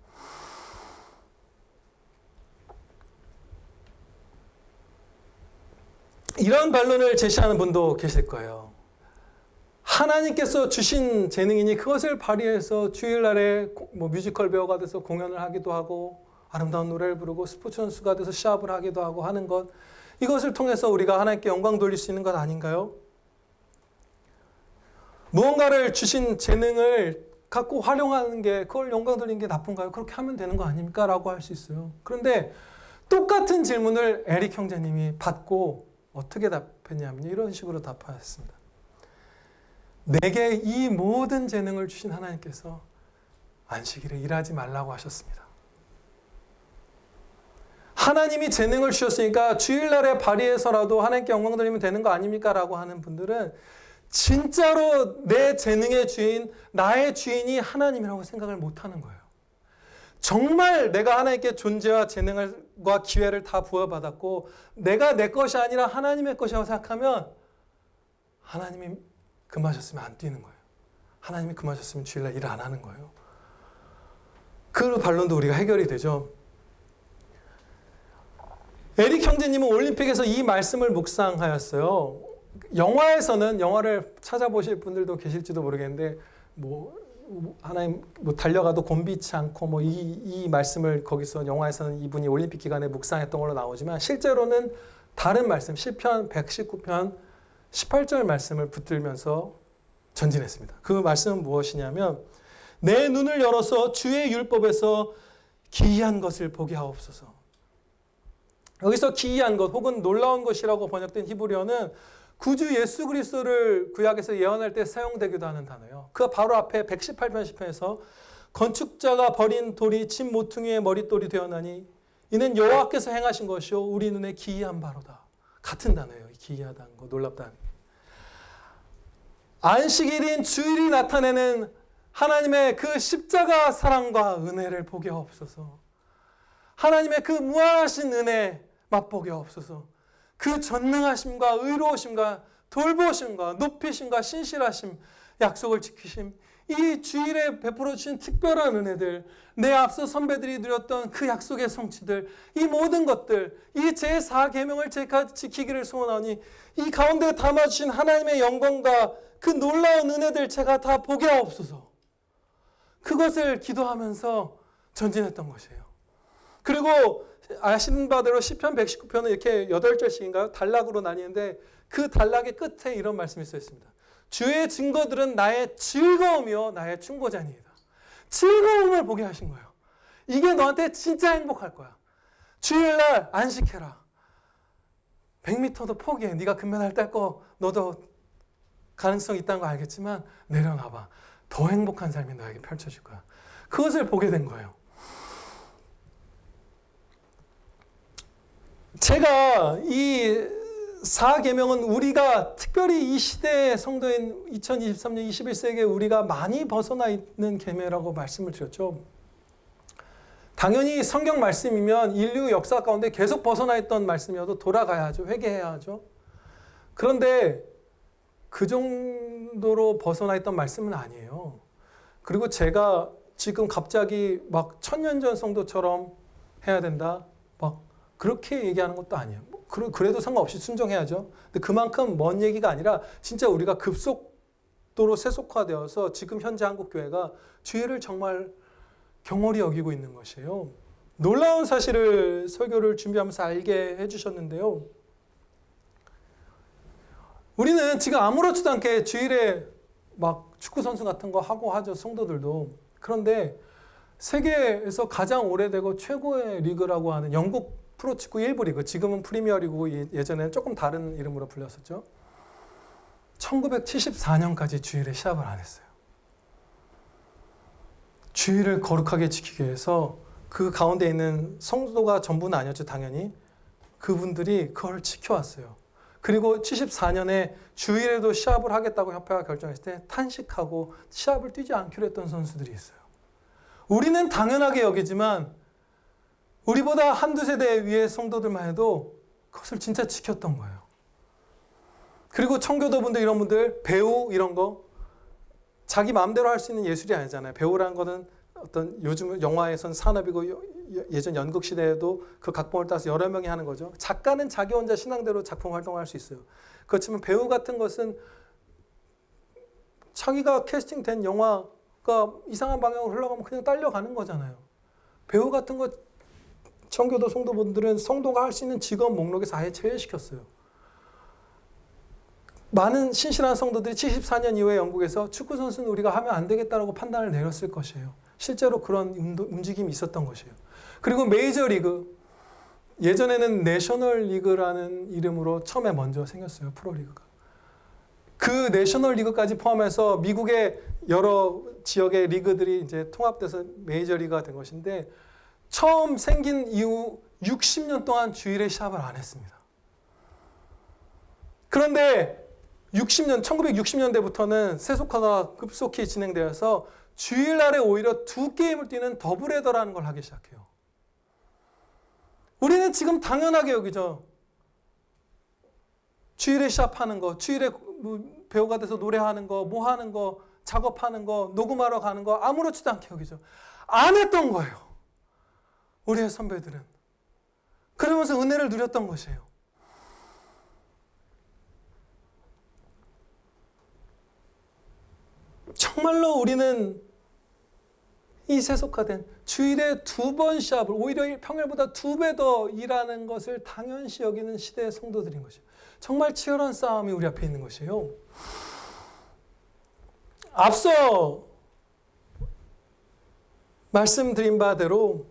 이런 반론을 제시하는 분도 계실 거예요. 하나님께서 주신 재능이니 그것을 발휘해서 주일날에 뮤지컬 배우가 돼서 공연을 하기도 하고 아름다운 노래를 부르고 스포츠 선수가 돼서 시합을 하기도 하고 하는 것, 이것을 통해서 우리가 하나님께 영광 돌릴 수 있는 것 아닌가요? 무언가를 주신 재능을 갖고 활용하는 게 그걸 영광 돌리는 게 나쁜가요? 그렇게 하면 되는 거 아닙니까? 라고 할 수 있어요. 그런데 똑같은 질문을 에릭 형제님이 받고 어떻게 답했냐면요. 이런 식으로 답하셨습니다. 내게 이 모든 재능을 주신 하나님께서 안식일에 일하지 말라고 하셨습니다. 하나님이 재능을 주셨으니까 주일날에 발휘해서라도 하나님께 영광 돌리면 되는 거 아닙니까? 라고 하는 분들은 진짜로 내 재능의 주인, 나의 주인이 하나님이라고 생각을 못하는 거예요. 정말 내가 하나님께 존재와 재능과 기회를 다 부여받았고 내가 내 것이 아니라 하나님의 것이라고 생각하면 하나님이 금하셨으면 안 뛰는 거예요. 하나님이 금하셨으면 주일날 일 안 하는 거예요. 그 반론도 우리가 해결이 되죠. 에릭 형제님은 올림픽에서 이 말씀을 묵상하였어요. 영화에서는, 영화를 찾아보실 분들도 계실지도 모르겠는데 하나님 달려가도 곤비치 않고 이 말씀을 거기서 영화에서는 이분이 올림픽 기간에 묵상했던 걸로 나오지만 실제로는 다른 말씀 시편 119편 18절 말씀을 붙들면서 전진했습니다. 그 말씀은 무엇이냐면 내 눈을 열어서 주의 율법에서 기이한 것을 보게 하옵소서. 여기서 기이한 것 혹은 놀라운 것이라고 번역된 히브리어는 구주 예수 그리스도를 구약에서 예언할 때 사용되기도 하는 단어예요. 그 바로 앞에 118편 시편에서 건축자가 버린 돌이 집 모퉁이의 머릿돌이 되었나니 이는 여호와께서 행하신 것이요 우리 눈에 기이한 바로다. 같은 단어예요. 기이하다는 거, 놀랍다는 거. 안식일인 주일이 나타내는 하나님의 그 십자가 사랑과 은혜를 보게 하옵소서. 하나님의 그 무한하신 은혜 맛보게 하옵소서. 그 전능하심과 의로우심과 돌보심과 높이심과 신실하심, 약속을 지키심, 이 주일에 베풀어 주신 특별한 은혜들, 내 앞서 선배들이 누렸던 그 약속의 성취들, 이 모든 것들, 이 제4계명을 제가 지키기를 소원하니 이 가운데 담아주신 하나님의 영광과 그 놀라운 은혜들 제가 다 보게 하옵소서. 그것을 기도하면서 전진했던 것이에요. 그리고 아시는 바대로 시편 119편은 이렇게 8절씩인가요? 단락으로 나뉘는데 그 단락의 끝에 이런 말씀이 써 있습니다. 주의 증거들은 나의 즐거움이요 나의 충고자니이다. 즐거움을 보게 하신 거예요. 이게 너한테 진짜 행복할 거야. 주일날 안식해라. 100m도 포기해. 네가 금메달 딸 거 너도 가능성 있다는 거 알겠지만 내려놔봐. 더 행복한 삶이 너에게 펼쳐질 거야. 그것을 보게 된 거예요. 제가 이 4계명은 우리가 특별히 이 시대의 성도인 2023년 21세기에 우리가 많이 벗어나 있는 계명이라고 말씀을 드렸죠. 당연히 성경 말씀이면 인류 역사 가운데 계속 벗어나 있던 말씀이어도 돌아가야 하죠. 회개해야 하죠. 그런데 그 정도로 벗어나 있던 말씀은 아니에요. 그리고 제가 지금 갑자기 막 1000년 전 성도처럼 해야 된다. 막 그렇게 얘기하는 것도 아니에요. 그래도 상관없이 순종해야죠. 근데 그만큼 먼 얘기가 아니라 진짜 우리가 급속도로 세속화되어서 지금 현재 한국교회가 주의를 정말 경홀히 여기고 있는 것이에요. 놀라운 사실을 설교를 준비하면서 알게 해주셨는데요. 우리는 지금 아무렇지도 않게 주일에 막 축구 선수 같은 거 하고 하죠. 성도들도. 그런데 세계에서 가장 오래되고 최고의 리그라고 하는 영국 프로축구 1부 리그, 지금은 프리미어리그, 예전에는 조금 다른 이름으로 불렸었죠. 1974년까지 주일에 시합을 안 했어요. 주일을 거룩하게 지키기 위해서 그 가운데 있는 성도가 전부는 아니었죠, 당연히. 그분들이 그걸 지켜왔어요. 그리고 74년에 주일에도 시합을 하겠다고 협회가 결정했을 때 탄식하고 시합을 뛰지 않기로 했던 선수들이 있어요. 우리는 당연하게 여기지만 우리보다 한두 세대 위의 성도들만 해도 그것을 진짜 지켰던 거예요. 그리고 청교도분들 이런 분들 배우 이런 거 자기 마음대로 할 수 있는 예술이 아니잖아요. 배우라는 거는 어떤 요즘 영화에선 산업이고 예전 연극 시대에도 그 각본을 따서 여러 명이 하는 거죠. 작가는 자기 혼자 신앙대로 작품 활동을 할 수 있어요. 그렇지만 배우 같은 것은 자기가 캐스팅된 영화가 이상한 방향으로 흘러가면 그냥 딸려가는 거잖아요. 배우 같은 거 청교도 성도분들은 성도가 할 수 있는 직업 목록에서 아예 제외시켰어요. 많은 신실한 성도들이 74년 이후에 영국에서 축구 선수는 우리가 하면 안 되겠다라고 판단을 내렸을 것이에요. 실제로 그런 움직임이 있었던 것이에요. 그리고 메이저리그, 예전에는 내셔널리그라는 이름으로 처음에 먼저 생겼어요. 프로리그가. 그 내셔널리그까지 포함해서 미국의 여러 지역의 리그들이 이제 통합돼서 메이저리그가 된 것인데 처음 생긴 이후 60년 동안 주일에 시합을 안 했습니다. 그런데 1960년대부터는 세속화가 급속히 진행되어서 주일날에 오히려 2게임을 뛰는 더블헤더라는 걸 하기 시작해요. 우리는 지금 당연하게 여기죠. 주일에 시합하는 거, 주일에 배우가 돼서 노래하는 거, 뭐 하는 거, 작업하는 거, 녹음하러 가는 거 아무렇지도 않게 여기죠. 안 했던 거예요. 우리의 선배들은. 그러면서 은혜를 누렸던 것이에요. 정말로 우리는 이 세속화된 주일에 2번 시합을 오히려 평일보다 2배 더 일하는 것을 당연시 여기는 시대의 성도들인 것이에요. 정말 치열한 싸움이 우리 앞에 있는 것이에요. 앞서 말씀드린 바대로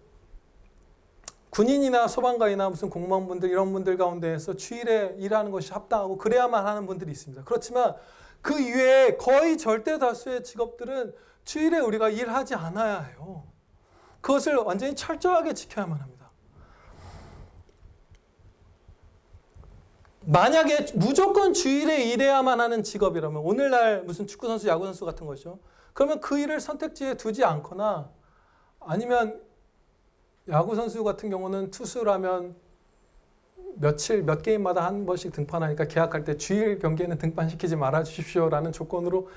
군인이나 소방관이나 무슨 공무원분들 이런 분들 가운데에서 주일에 일하는 것이 합당하고 그래야만 하는 분들이 있습니다. 그렇지만 그 이외에 거의 절대 다수의 직업들은 주일에 우리가 일하지 않아야 해요. 그것을 완전히 철저하게 지켜야만 합니다. 만약에 무조건 주일에 일해야만 하는 직업이라면 오늘날 무슨 축구선수, 야구선수 같은 거죠. 그러면 그 일을 선택지에 두지 않거나 아니면 야구선수 같은 경우는 투수라면 며칠, 몇 게임마다 한 번씩 등판하니까 계약할 때 주일 경기에는 등판시키지 말아 주십시오라는 조건으로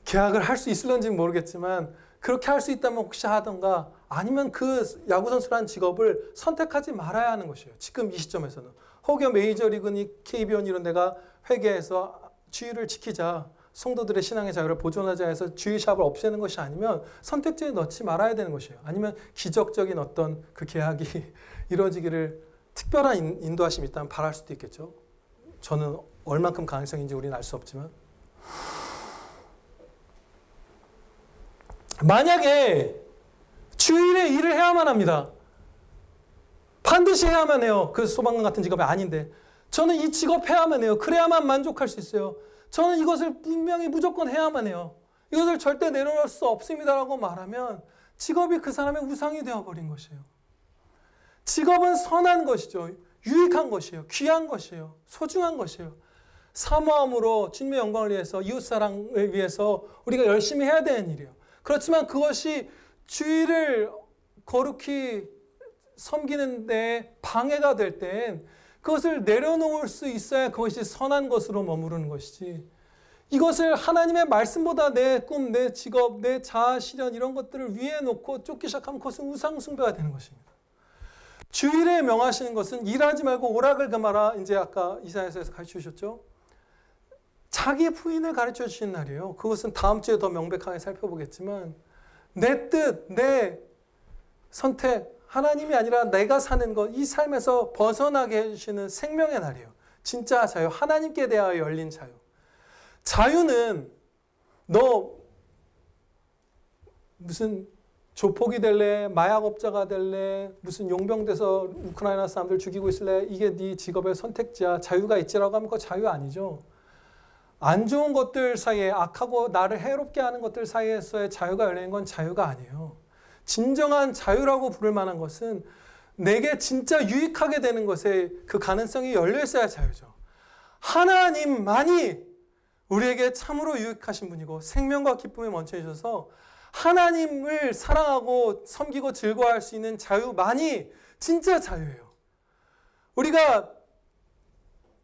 계약을 할 수 있을런지는 모르겠지만 그렇게 할 수 있다면 혹시 하던가 아니면 그 야구선수라는 직업을 선택하지 말아야 하는 것이에요. 지금 이 시점에서는. 혹여 메이저리그니 KBO니 이런 데가 회계해서 주일을 지키자. 성도들의 신앙의 자유를 보존하자 해서 주일샵을 없애는 것이 아니면 선택지에 넣지 말아야 되는 것이에요. 아니면 기적적인 어떤 그 계약이 이루어지기를 특별한 인도하심이 있다면 바랄 수도 있겠죠. 저는 얼만큼 가능성인지 우리는 알 수 없지만. 만약에 주일에 일을 해야만 합니다. 반드시 해야만 해요. 그 소방관 같은 직업이 아닌데. 저는 이 직업 해야만 해요. 그래야만 만족할 수 있어요. 저는 이것을 분명히 무조건 해야만 해요. 이것을 절대 내려놓을 수 없습니다라고 말하면 직업이 그 사람의 우상이 되어버린 것이에요. 직업은 선한 것이죠. 유익한 것이에요. 귀한 것이에요. 소중한 것이에요. 사모함으로 주님의 영광을 위해서, 이웃사랑을 위해서 우리가 열심히 해야 되는 일이에요. 그렇지만 그것이 주일을 거룩히 섬기는 데 방해가 될 땐 그것을 내려놓을 수 있어야 그것이 선한 것으로 머무르는 것이지, 이것을 하나님의 말씀보다 내 꿈, 내 직업, 내 자아 실현 이런 것들을 위에 놓고 쫓기 시작하면 그것은 우상 숭배가 되는 것입니다. 주일에 명하시는 것은 일하지 말고 오락을 금하라. 이제 아까 이사야서에서 가르쳐 주셨죠. 자기 부인을 가르쳐 주신 날이에요. 그것은 다음 주에 더 명백하게 살펴보겠지만 내 뜻, 내 선택, 하나님이 아니라 내가 사는 것, 이 삶에서 벗어나게 해주시는 생명의 날이에요. 진짜 자유, 하나님께 대하여 열린 자유. 자유는 너 무슨 조폭이 될래, 마약업자가 될래, 무슨 용병돼서 우크라이나 사람들 죽이고 있을래, 이게 네 직업의 선택지야, 자유가 있지라고 하면 그거 자유 아니죠. 안 좋은 것들 사이에, 악하고 나를 해롭게 하는 것들 사이에서의 자유가 열리는 건 자유가 아니에요. 진정한 자유라고 부를 만한 것은 내게 진짜 유익하게 되는 것에 그 가능성이 열려 있어야 자유죠. 하나님만이 우리에게 참으로 유익하신 분이고 생명과 기쁨에 먼저 주셔서 하나님을 사랑하고 섬기고 즐거워할 수 있는 자유만이 진짜 자유예요. 우리가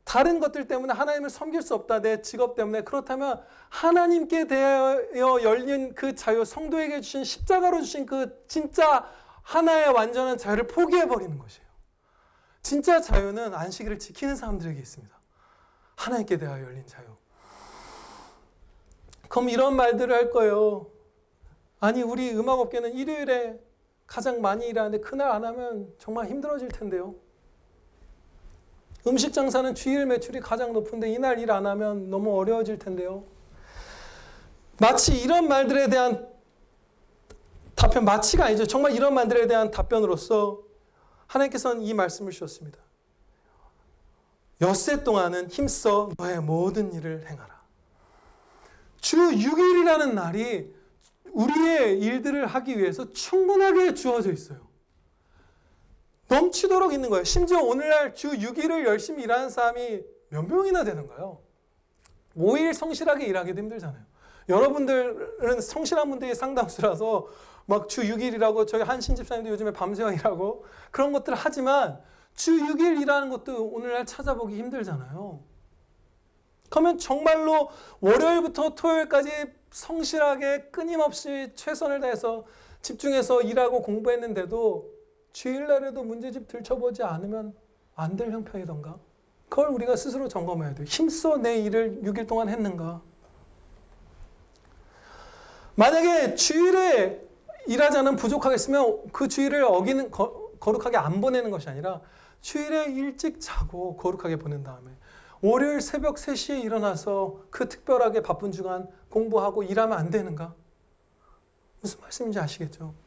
다른 것들 때문에 하나님을 섬길 수 없다, 내 직업 때문에, 그렇다면 하나님께 대하여 열린 그 자유, 성도에게 주신 십자가로 주신 그 진짜 하나의 완전한 자유를 포기해버리는 것이에요. 진짜 자유는 안식일을 지키는 사람들에게 있습니다. 하나님께 대하여 열린 자유. 그럼 이런 말들을 할 거예요. 아니, 우리 음악업계는 일요일에 가장 많이 일하는데 그날 안 하면 정말 힘들어질 텐데요. 음식 장사는 주일 매출이 가장 높은데 이날 일 안 하면 너무 어려워질 텐데요. 마치 이런 말들에 대한 답변, 마치가 아니죠. 정말 이런 말들에 대한 답변으로서 하나님께서는 이 말씀을 주셨습니다. 엿새 동안은 힘써 너의 모든 일을 행하라. 주 6일이라는 날이 우리의 일들을 하기 위해서 충분하게 주어져 있어요. 넘치도록 있는 거예요. 심지어 오늘날 주 6일을 열심히 일하는 사람이 몇 명이나 되는가요? 5일 성실하게 일하기도 힘들잖아요. 여러분들은 성실한 분들이 상당수라서 막 주 6일이라고, 저희 한신 집사님도 요즘에 밤새워 일하고 그런 것들을 하지만 주 6일 일하는 것도 오늘날 찾아보기 힘들잖아요. 그러면 정말로 월요일부터 토요일까지 성실하게 끊임없이 최선을 다해서 집중해서 일하고 공부했는데도 주일날에도 문제집 들춰보지 않으면 안 될 형편이던가? 그걸 우리가 스스로 점검해야 돼요. 힘써 내 일을 6일 동안 했는가? 만약에 주일에 일하지 않으면 부족하겠으면 그 주일을 어기는, 거룩하게 안 보내는 것이 아니라 주일에 일찍 자고 거룩하게 보낸 다음에 월요일 새벽 3시에 일어나서 그 특별하게 바쁜 주간 공부하고 일하면 안 되는가? 무슨 말씀인지 아시겠죠?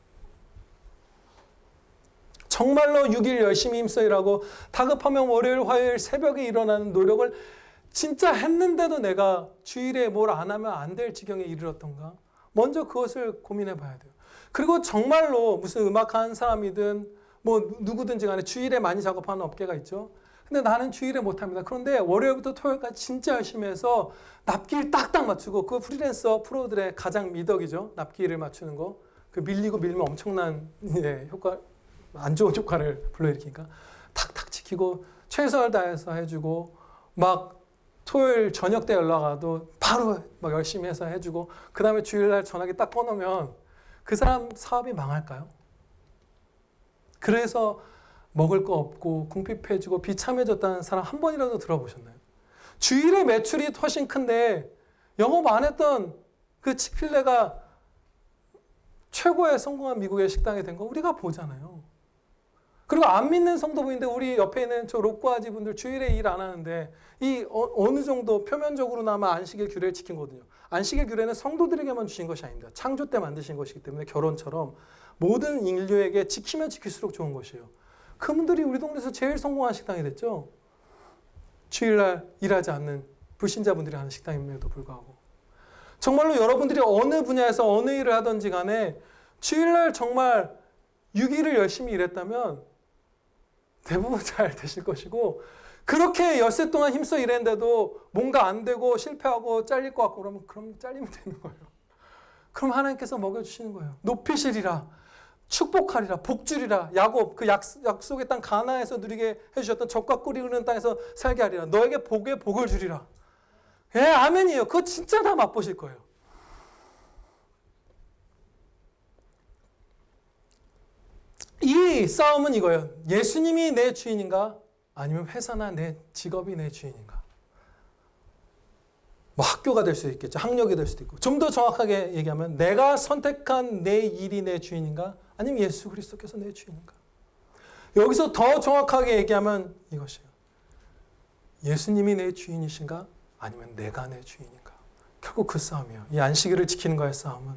정말로 6일 열심히 힘써 일하고 다급하면 월요일, 화요일 새벽에 일어나는 노력을 진짜 했는데도 내가 주일에 뭘 안 하면 안 될 지경에 이르렀던가? 먼저 그것을 고민해 봐야 돼요. 그리고 정말로 무슨 음악하는 사람이든 뭐 누구든지 간에 주일에 많이 작업하는 업계가 있죠. 근데 나는 주일에 못합니다. 그런데 월요일부터 토요일까지 진짜 열심히 해서 납기일 딱딱 맞추고, 그 프리랜서 프로들의 가장 미덕이죠. 납기일을 맞추는 거. 그 밀리고 밀면 엄청난 효과, 안 좋은 효과를 불러일으키니까 탁탁 지키고 최선을 다해서 해주고, 막 토요일 저녁 때 연락 와도 바로 막 열심히 해서 해주고, 그 다음에 주일날 전화기 딱 꺼놓으면 그 사람 사업이 망할까요? 그래서 먹을 거 없고 궁핍해지고 비참해졌다는 사람 한 번이라도 들어보셨나요? 주일에 매출이 훨씬 큰데 영업 안 했던 그 치필레가 최고의 성공한 미국의 식당이 된 거 우리가 보잖아요. 그리고 안 믿는 성도분인데 우리 옆에 있는 저 록과지 분들 주일에 일 안 하는데 이 어느 정도 표면적으로나마 안식일 규례를 지킨 거거든요. 안식일 규례는 성도들에게만 주신 것이 아닙니다. 창조 때 만드신 것이기 때문에 결혼처럼 모든 인류에게 지키면 지킬수록 좋은 것이에요. 그분들이 우리 동네에서 제일 성공한 식당이 됐죠. 주일날 일하지 않는 불신자분들이 하는 식당임에도 불구하고. 정말로 여러분들이 어느 분야에서 어느 일을 하든지 간에 주일날 정말 6일을 열심히 일했다면 대부분 잘 되실 것이고, 그렇게 엿새 동안 힘써 일했는데도 뭔가 안 되고 실패하고 잘릴 것 같고 그럼 잘리면 되는 거예요. 그럼 하나님께서 먹여주시는 거예요. 높이시리라, 축복하리라, 복주리라. 야곱 그 약속의 땅 가나안에서 누리게 해주셨던 젖과 꿀이 흐르는 땅에서 살게 하리라. 너에게 복에 복을 주리라. 예, 아멘이에요. 그거 진짜 다 맛보실 거예요. 이 싸움은 이거예요. 예수님이 내 주인인가? 아니면 회사나 내 직업이 내 주인인가? 뭐 학교가 될 수도 있겠죠. 학력이 될 수도 있고. 좀 더 정확하게 얘기하면 내가 선택한 내 일이 내 주인인가? 아니면 예수 그리스도께서 내 주인인가? 여기서 더 정확하게 얘기하면 이것이에요. 예수님이 내 주인이신가? 아니면 내가 내 주인인가? 결국 그 싸움이에요. 이 안식일을 지키는 거의 싸움은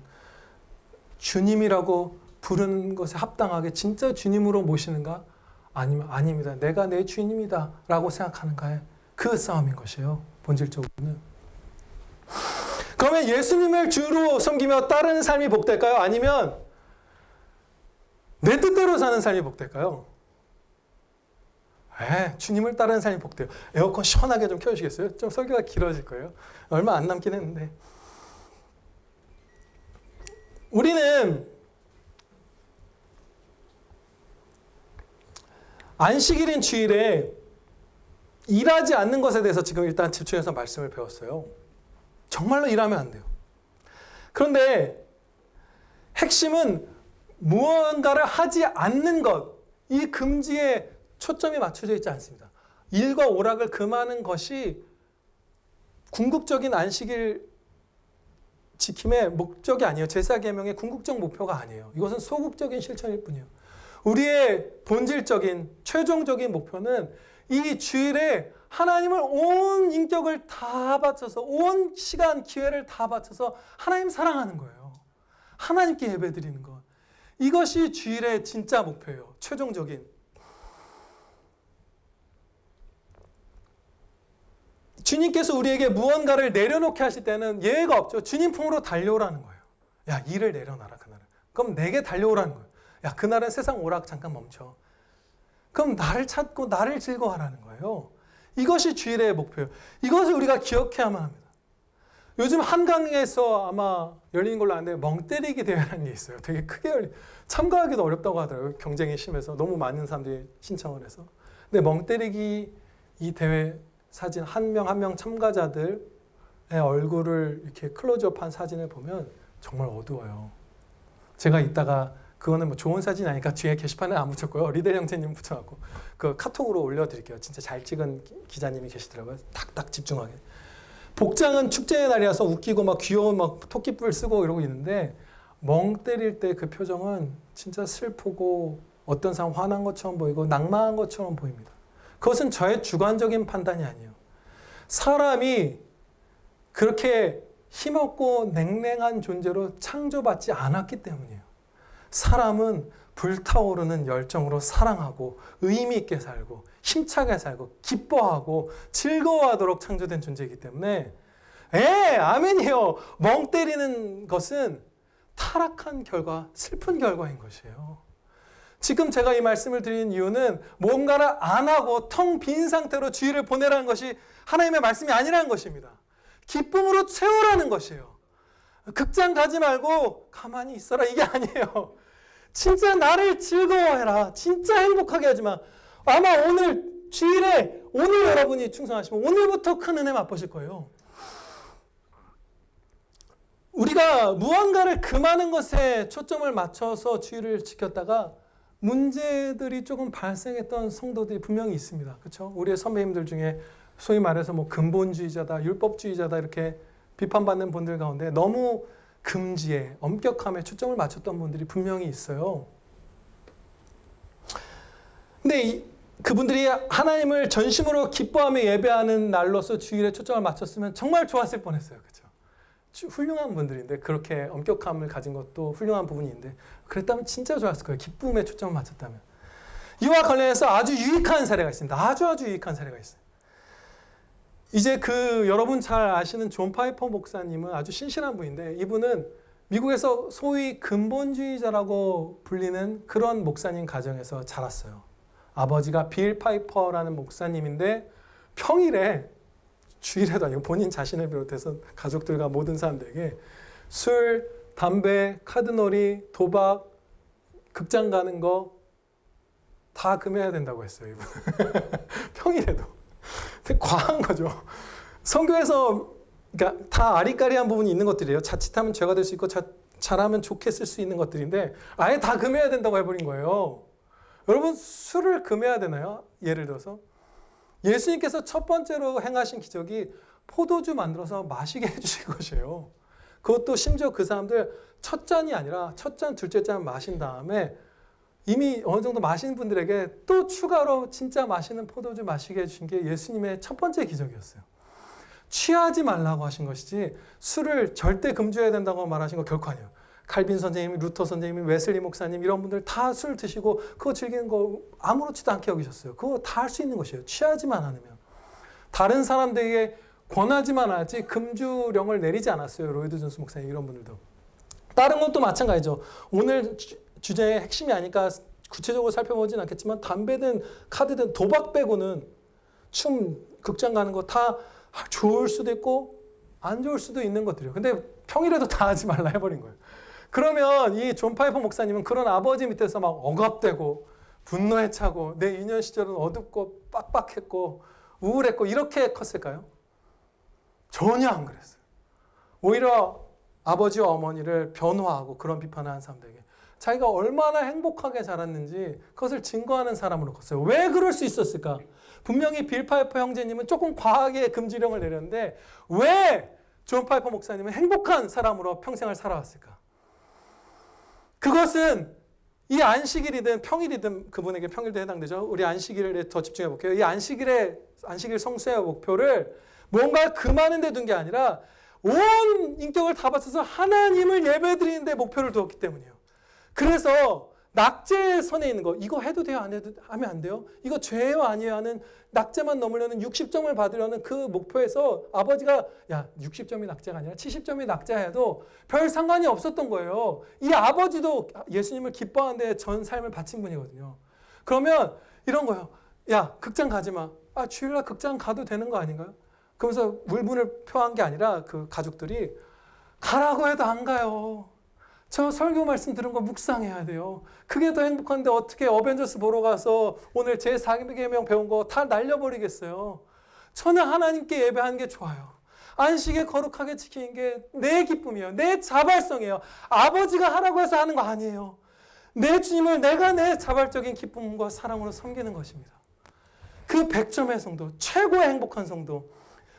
주님이라고 부르는 것에 합당하게 진짜 주님으로 모시는가? 아니면 아닙니다. 내가 내 주인입니다. 라고 생각하는가에 그 싸움인 것이에요. 본질적으로는. 그러면 예수님을 주로 섬기며 따르는 삶이 복될까요? 아니면 내 뜻대로 사는 삶이 복될까요? 주님을 따르는 삶이 복돼요. 에어컨 시원하게 좀 켜주시겠어요? 좀 설교가 길어질 거예요. 얼마 안 남긴 했는데. 우리는 안식일인 주일에 일하지 않는 것에 대해서 지금 일단 집중해서 말씀을 배웠어요. 정말로 일하면 안 돼요. 그런데 핵심은 무언가를 하지 않는 것, 이 금지에 초점이 맞춰져 있지 않습니다. 일과 오락을 금하는 것이 궁극적인 안식일 지킴의 목적이 아니에요. 제사계명의 궁극적 목표가 아니에요. 이것은 소극적인 실천일 뿐이에요. 우리의 본질적인 최종적인 목표는 이 주일에 하나님을 온 인격을 다 바쳐서 온 시간 기회를 다 바쳐서 하나님 사랑하는 거예요. 하나님께 예배드리는 것. 이것이 주일의 진짜 목표예요. 최종적인. 주님께서 우리에게 무언가를 내려놓게 하실 때는 예외가 없죠. 주님 품으로 달려오라는 거예요. 야, 일을 내려놔라 그날은. 그럼 내게 달려오라는 거예요. 야, 그날은 세상 오락 잠깐 멈춰. 그럼 나를 찾고 나를 즐거워하라는 거예요. 이것이 주일의 목표예요. 이것을 우리가 기억해야만 합니다. 요즘 한강에서 아마 열리는 걸로 아는데 멍때리기 대회라는 게 있어요. 되게 크게 참가하기도 어렵다고 하더라고요. 경쟁이 심해서 너무 많은 사람들이 신청을 해서. 근데 멍때리기 이 대회 사진 한 명 한 명 참가자들의 얼굴을 이렇게 클로즈업한 사진을 보면 정말 어두워요. 제가 이따가 그거는 뭐 좋은 사진 아니니까 뒤에 게시판에 안 붙였고요. 리델 형제님 붙여갖고 그 카톡으로 올려드릴게요. 진짜 잘 찍은 기자님이 계시더라고요. 딱딱 집중하게. 복장은 축제의 날이라서 웃기고 막 귀여운 막 토끼뿔 쓰고 이러고 있는데 멍 때릴 때 그 표정은 진짜 슬프고 어떤 사람 화난 것처럼 보이고 낭만한 것처럼 보입니다. 그것은 저의 주관적인 판단이 아니에요. 사람이 그렇게 힘없고 냉랭한 존재로 창조받지 않았기 때문이에요. 사람은 불타오르는 열정으로 사랑하고 의미 있게 살고 힘차게 살고 기뻐하고 즐거워하도록 창조된 존재이기 때문에 아멘이요. 멍 때리는 것은 타락한 결과, 슬픈 결과인 것이에요. 지금 제가 이 말씀을 드리는 이유는 뭔가를 안 하고 텅 빈 상태로 주일을 보내라는 것이 하나님의 말씀이 아니라는 것입니다. 기쁨으로 채우라는 것이에요. 극장 가지 말고 가만히 있어라 이게 아니에요. 진짜 나를 즐거워해라. 진짜 행복하게 하지 마. 아마 오늘 주일에 오늘 여러분이 충성하시면 오늘부터 큰 은혜 맛보실 거예요. 우리가 무언가를 금하는 것에 초점을 맞춰서 주일을 지켰다가 문제들이 조금 발생했던 성도들이 분명히 있습니다. 그렇죠? 우리의 선배님들 중에 소위 말해서 뭐 근본주의자다, 율법주의자다 이렇게 비판받는 분들 가운데 너무 금지에, 엄격함에 초점을 맞췄던 분들이 분명히 있어요. 근데 그분들이 하나님을 전심으로 기뻐하며 예배하는 날로서 주일에 초점을 맞췄으면 정말 좋았을 뻔했어요. 그렇죠? 훌륭한 분들인데 그렇게 엄격함을 가진 것도 훌륭한 부분인데 그랬다면 진짜 좋았을 거예요. 기쁨에 초점을 맞췄다면. 이와 관련해서 아주 유익한 사례가 있습니다. 아주 유익한 사례가 있어요. 이제 여러분 잘 아시는 존 파이퍼 목사님은 아주 신실한 분인데 이분은 미국에서 소위 근본주의자라고 불리는 그런 목사님 가정에서 자랐어요. 아버지가 빌 파이퍼라는 목사님인데 평일에, 주일에도 아니고 본인 자신을 비롯해서 가족들과 모든 사람들에게 술, 담배, 카드놀이, 도박, 극장 가는 거 다 금해야 된다고 했어요. 이분. 평일에도. 되게 과한 거죠. 성경에서 그러니까 다 아리까리한 부분이 있는 것들이에요. 자칫하면 죄가 될 수 있고 잘하면 좋게 쓸 수 있는 것들인데 아예 다 금해야 된다고 해버린 거예요. 여러분 술을 금해야 되나요? 예를 들어서 예수님께서 첫 번째로 행하신 기적이 포도주 만들어서 마시게 해주신 것이에요. 그것도 심지어 그 사람들 첫 잔이 아니라 첫 잔, 둘째 잔 마신 다음에 이미 어느 정도 마신 분들에게 또 추가로 진짜 맛있는 포도주 마시게 해주신 게 예수님의 첫 번째 기적이었어요. 취하지 말라고 하신 것이지 술을 절대 금주해야 된다고 말하신 거 결코 아니에요. 칼빈 선생님, 루터 선생님, 웨슬리 목사님 이런 분들 다 술 드시고 그거 즐기는 거 아무렇지도 않게 여기셨어요. 그거 다 할 수 있는 것이에요. 취하지만 않으면. 다른 사람들에게 권하지만 하지 금주령을 내리지 않았어요. 로이드 존스 목사님 이런 분들도. 다른 것도 마찬가지죠. 오늘 주제의 핵심이 아니까 구체적으로 살펴보진 않겠지만 담배든 카드든 도박 빼고는 춤, 극장 가는 거 다 좋을 수도 있고 안 좋을 수도 있는 것들이에요. 근데 평일에도 다 하지 말라 해버린 거예요. 그러면 이 존 파이퍼 목사님은 그런 아버지 밑에서 막 억압되고 분노에 차고 내 유년 시절은 어둡고 빡빡했고 우울했고 이렇게 컸을까요? 전혀 안 그랬어요. 오히려 아버지와 어머니를 변호하고 그런 비판을 한 사람들에게 자기가 얼마나 행복하게 자랐는지 그것을 증거하는 사람으로 컸어요. 왜 그럴 수 있었을까? 분명히 빌 파이퍼 형제님은 조금 과하게 금지령을 내렸는데 왜 존 파이퍼 목사님은 행복한 사람으로 평생을 살아왔을까? 그것은 이 안식일이든 평일이든 그분에게 평일도 해당되죠. 우리 안식일에 더 집중해 볼게요. 이 안식일 성수의 목표를 뭔가 금하는 데 둔 게 아니라 온 인격을 다 바쳐서 하나님을 예배드리는 데 목표를 두었기 때문이에요. 그래서 낙제의 선에 있는 거 이거 해도 돼요? 안 해도 하면 안 돼요? 이거 죄예요? 아니에요? 하는 낙제만 넘으려는 60점을 받으려는 그 목표에서 아버지가 야 60점이 낙제가 아니라 70점이 낙제해도 별 상관이 없었던 거예요. 이 아버지도 예수님을 기뻐하는데 전 삶을 바친 분이거든요. 그러면 이런 거예요. 야 극장 가지 마. 아 주일날 극장 가도 되는 거 아닌가요? 그러면서 울분을 표한 게 아니라 그 가족들이 가라고 해도 안 가요. 저 설교 말씀 들은 거 묵상해야 돼요. 그게 더 행복한데 어떻게 어벤져스 보러 가서 오늘 제4계명 배운 거 다 날려버리겠어요. 저는 하나님께 예배하는 게 좋아요. 안식에 거룩하게 지키는 게 내 기쁨이에요. 내 자발성이에요. 아버지가 하라고 해서 하는 거 아니에요. 내 주님을 내가 내 자발적인 기쁨과 사랑으로 섬기는 것입니다. 그 100점의 성도, 최고의 행복한 성도,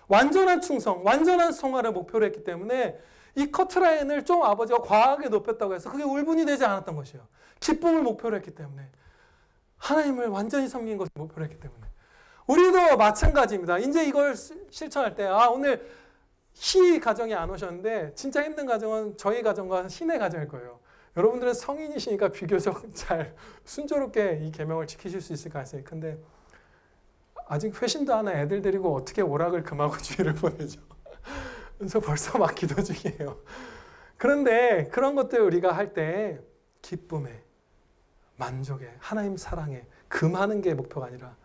완전한 충성, 완전한 성화를 목표로 했기 때문에 이 커트라인을 좀 아버지가 과하게 높였다고 해서 그게 울분이 되지 않았던 것이에요. 기쁨을 목표로 했기 때문에. 하나님을 완전히 섬긴 것을 목표로 했기 때문에. 우리도 마찬가지입니다. 이제 이걸 실천할 때 오늘 희 가정이 안 오셨는데 진짜 힘든 가정은 저희 가정과 신의 가정일 거예요. 여러분들은 성인이시니까 비교적 잘 순조롭게 이 계명을 지키실 수 있을 가능성이 큰데 아직 회심도 안 한 애들 데리고 어떻게 오락을 금하고 주일을 보내죠. 그래서 벌써 막 기도 중이에요. 그런데 그런 것들 우리가 할 때 기쁨에, 만족에, 하나님 사랑에 금하는 게 목표가 아니라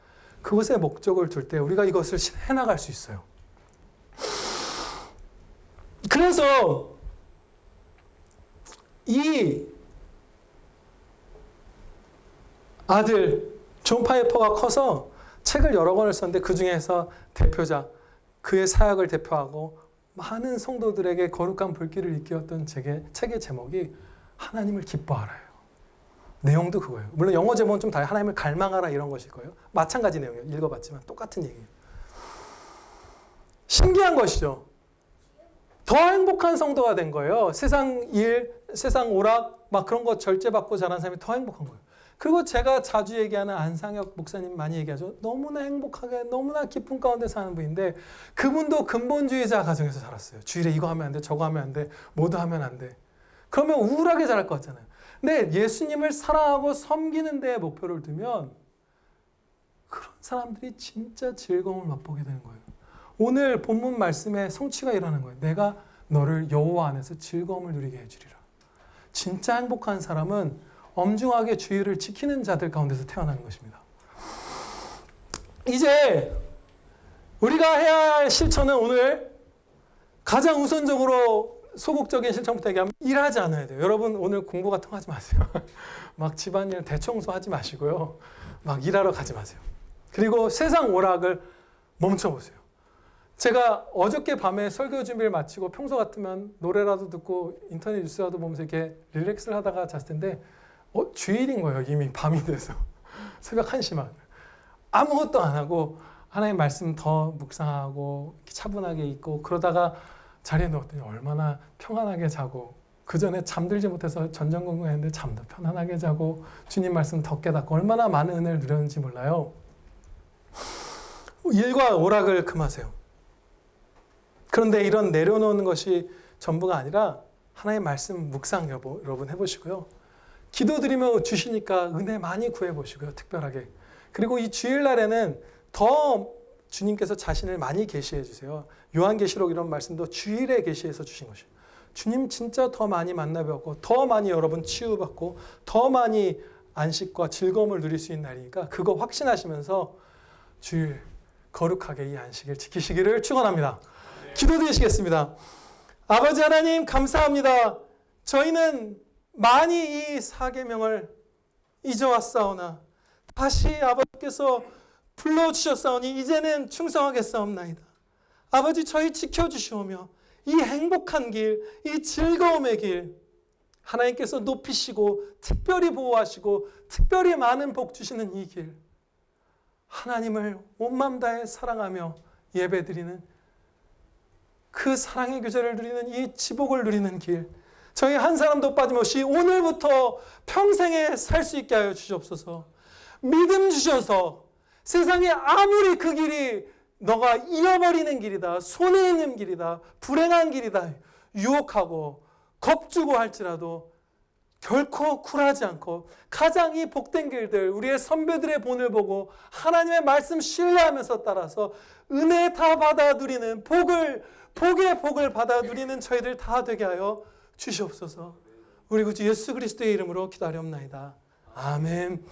그것에 목적을 둘 때 우리가 이것을 해나갈 수 있어요. 그래서 이 아들 존 파이퍼가 커서 책을 여러 권을 썼는데 그 중에서 대표작, 그의 사역을 대표하고 많은 성도들에게 거룩한 불길을 일깨웠던 책의 제목이 하나님을 기뻐하라예요. 내용도 그거예요. 물론 영어 제목은 좀 다르게 하나님을 갈망하라 이런 것일 거예요. 마찬가지 내용이에요. 읽어봤지만 똑같은 얘기예요. 신기한 것이죠. 더 행복한 성도가 된 거예요. 세상 일, 세상 오락 막 그런 거 절제받고 자란 사람이 더 행복한 거예요. 그리고 제가 자주 얘기하는 안상혁 목사님 많이 얘기하죠. 너무나 행복하게 너무나 기쁨 가운데 사는 분인데 그분도 근본주의자 가정에서 자랐어요. 주일에 이거 하면 안 돼, 저거 하면 안 돼, 뭐도 하면 안 돼. 그러면 우울하게 자랄 것 같잖아요. 근데 예수님을 사랑하고 섬기는 데에 목표를 두면 그런 사람들이 진짜 즐거움을 맛보게 되는 거예요. 오늘 본문 말씀에 성취가 일어나는 거예요. 내가 너를 여호와 안에서 즐거움을 누리게 해주리라. 진짜 행복한 사람은 엄중하게 주의를 지키는 자들 가운데서 태어나는 것입니다. 이제 우리가 해야 할 실천은 오늘 가장 우선적으로 소극적인 실천부터 얘기하면 일하지 않아야 돼요. 여러분 오늘 공부 같은 거 하지 마세요. 막 집안일 대청소 하지 마시고요. 막 일하러 가지 마세요. 그리고 세상 오락을 멈춰보세요. 제가 어저께 밤에 설교 준비를 마치고 평소 같으면 노래라도 듣고 인터넷 뉴스라도 보면서 이렇게 릴렉스를 하다가 잤을 텐데 주일인 거예요. 이미 밤이 돼서. 새벽 1시만. 아무것도 안 하고 하나님 말씀 더 묵상하고 차분하게 있고 그러다가 자리에 누웠더니 얼마나 평안하게 자고 그 전에 잠들지 못해서 전전긍긍했는데 잠도 편안하게 자고 주님 말씀 더 깨닫고 얼마나 많은 은혜를 누렸는지 몰라요. 일과 오락을 금하세요. 그런데 이런 내려놓는 것이 전부가 아니라 하나님 말씀 묵상 여러분 해보시고요. 기도드리며 주시니까 은혜 많이 구해보시고요. 특별하게. 그리고 이 주일날에는 더 주님께서 자신을 많이 계시해 주세요. 요한계시록 이런 말씀도 주일에 계시해서 주신 것이에요. 주님 진짜 더 많이 만나뵙고 더 많이 여러분 치유받고 더 많이 안식과 즐거움을 누릴 수 있는 날이니까 그거 확신하시면서 주일 거룩하게 이 안식을 지키시기를 축원합니다. 기도드리시겠습니다. 아버지 하나님 감사합니다. 저희는 많이 이 사계명을 잊어왔사오나 다시 아버지께서 불러주셨사오니 이제는 충성하겠사옵나이다. 아버지 저희 지켜주시오며 이 행복한 길, 이 즐거움의 길 하나님께서 높이시고 특별히 보호하시고 특별히 많은 복 주시는 이 길 하나님을 온 마음 다해 사랑하며 예배드리는 그 사랑의 교제를 누리는 이 지복을 누리는 길 저희 한 사람도 빠짐없이 오늘부터 평생에 살 수 있게 하여 주시옵소서. 믿음 주셔서 세상에 아무리 그 길이 너가 잃어버리는 길이다, 손해 있는 길이다, 불행한 길이다 유혹하고 겁주고 할지라도 결코 굴하지 않고 가장 이 복된 길들 우리의 선배들의 본을 보고 하나님의 말씀 신뢰하면서 따라서 은혜 다 받아 누리는 복의 복을 받아 누리는 저희들 다 되게 하여 주시옵소서. 우리 구주 예수 그리스도의 이름으로 기도하옵나이다. 아멘.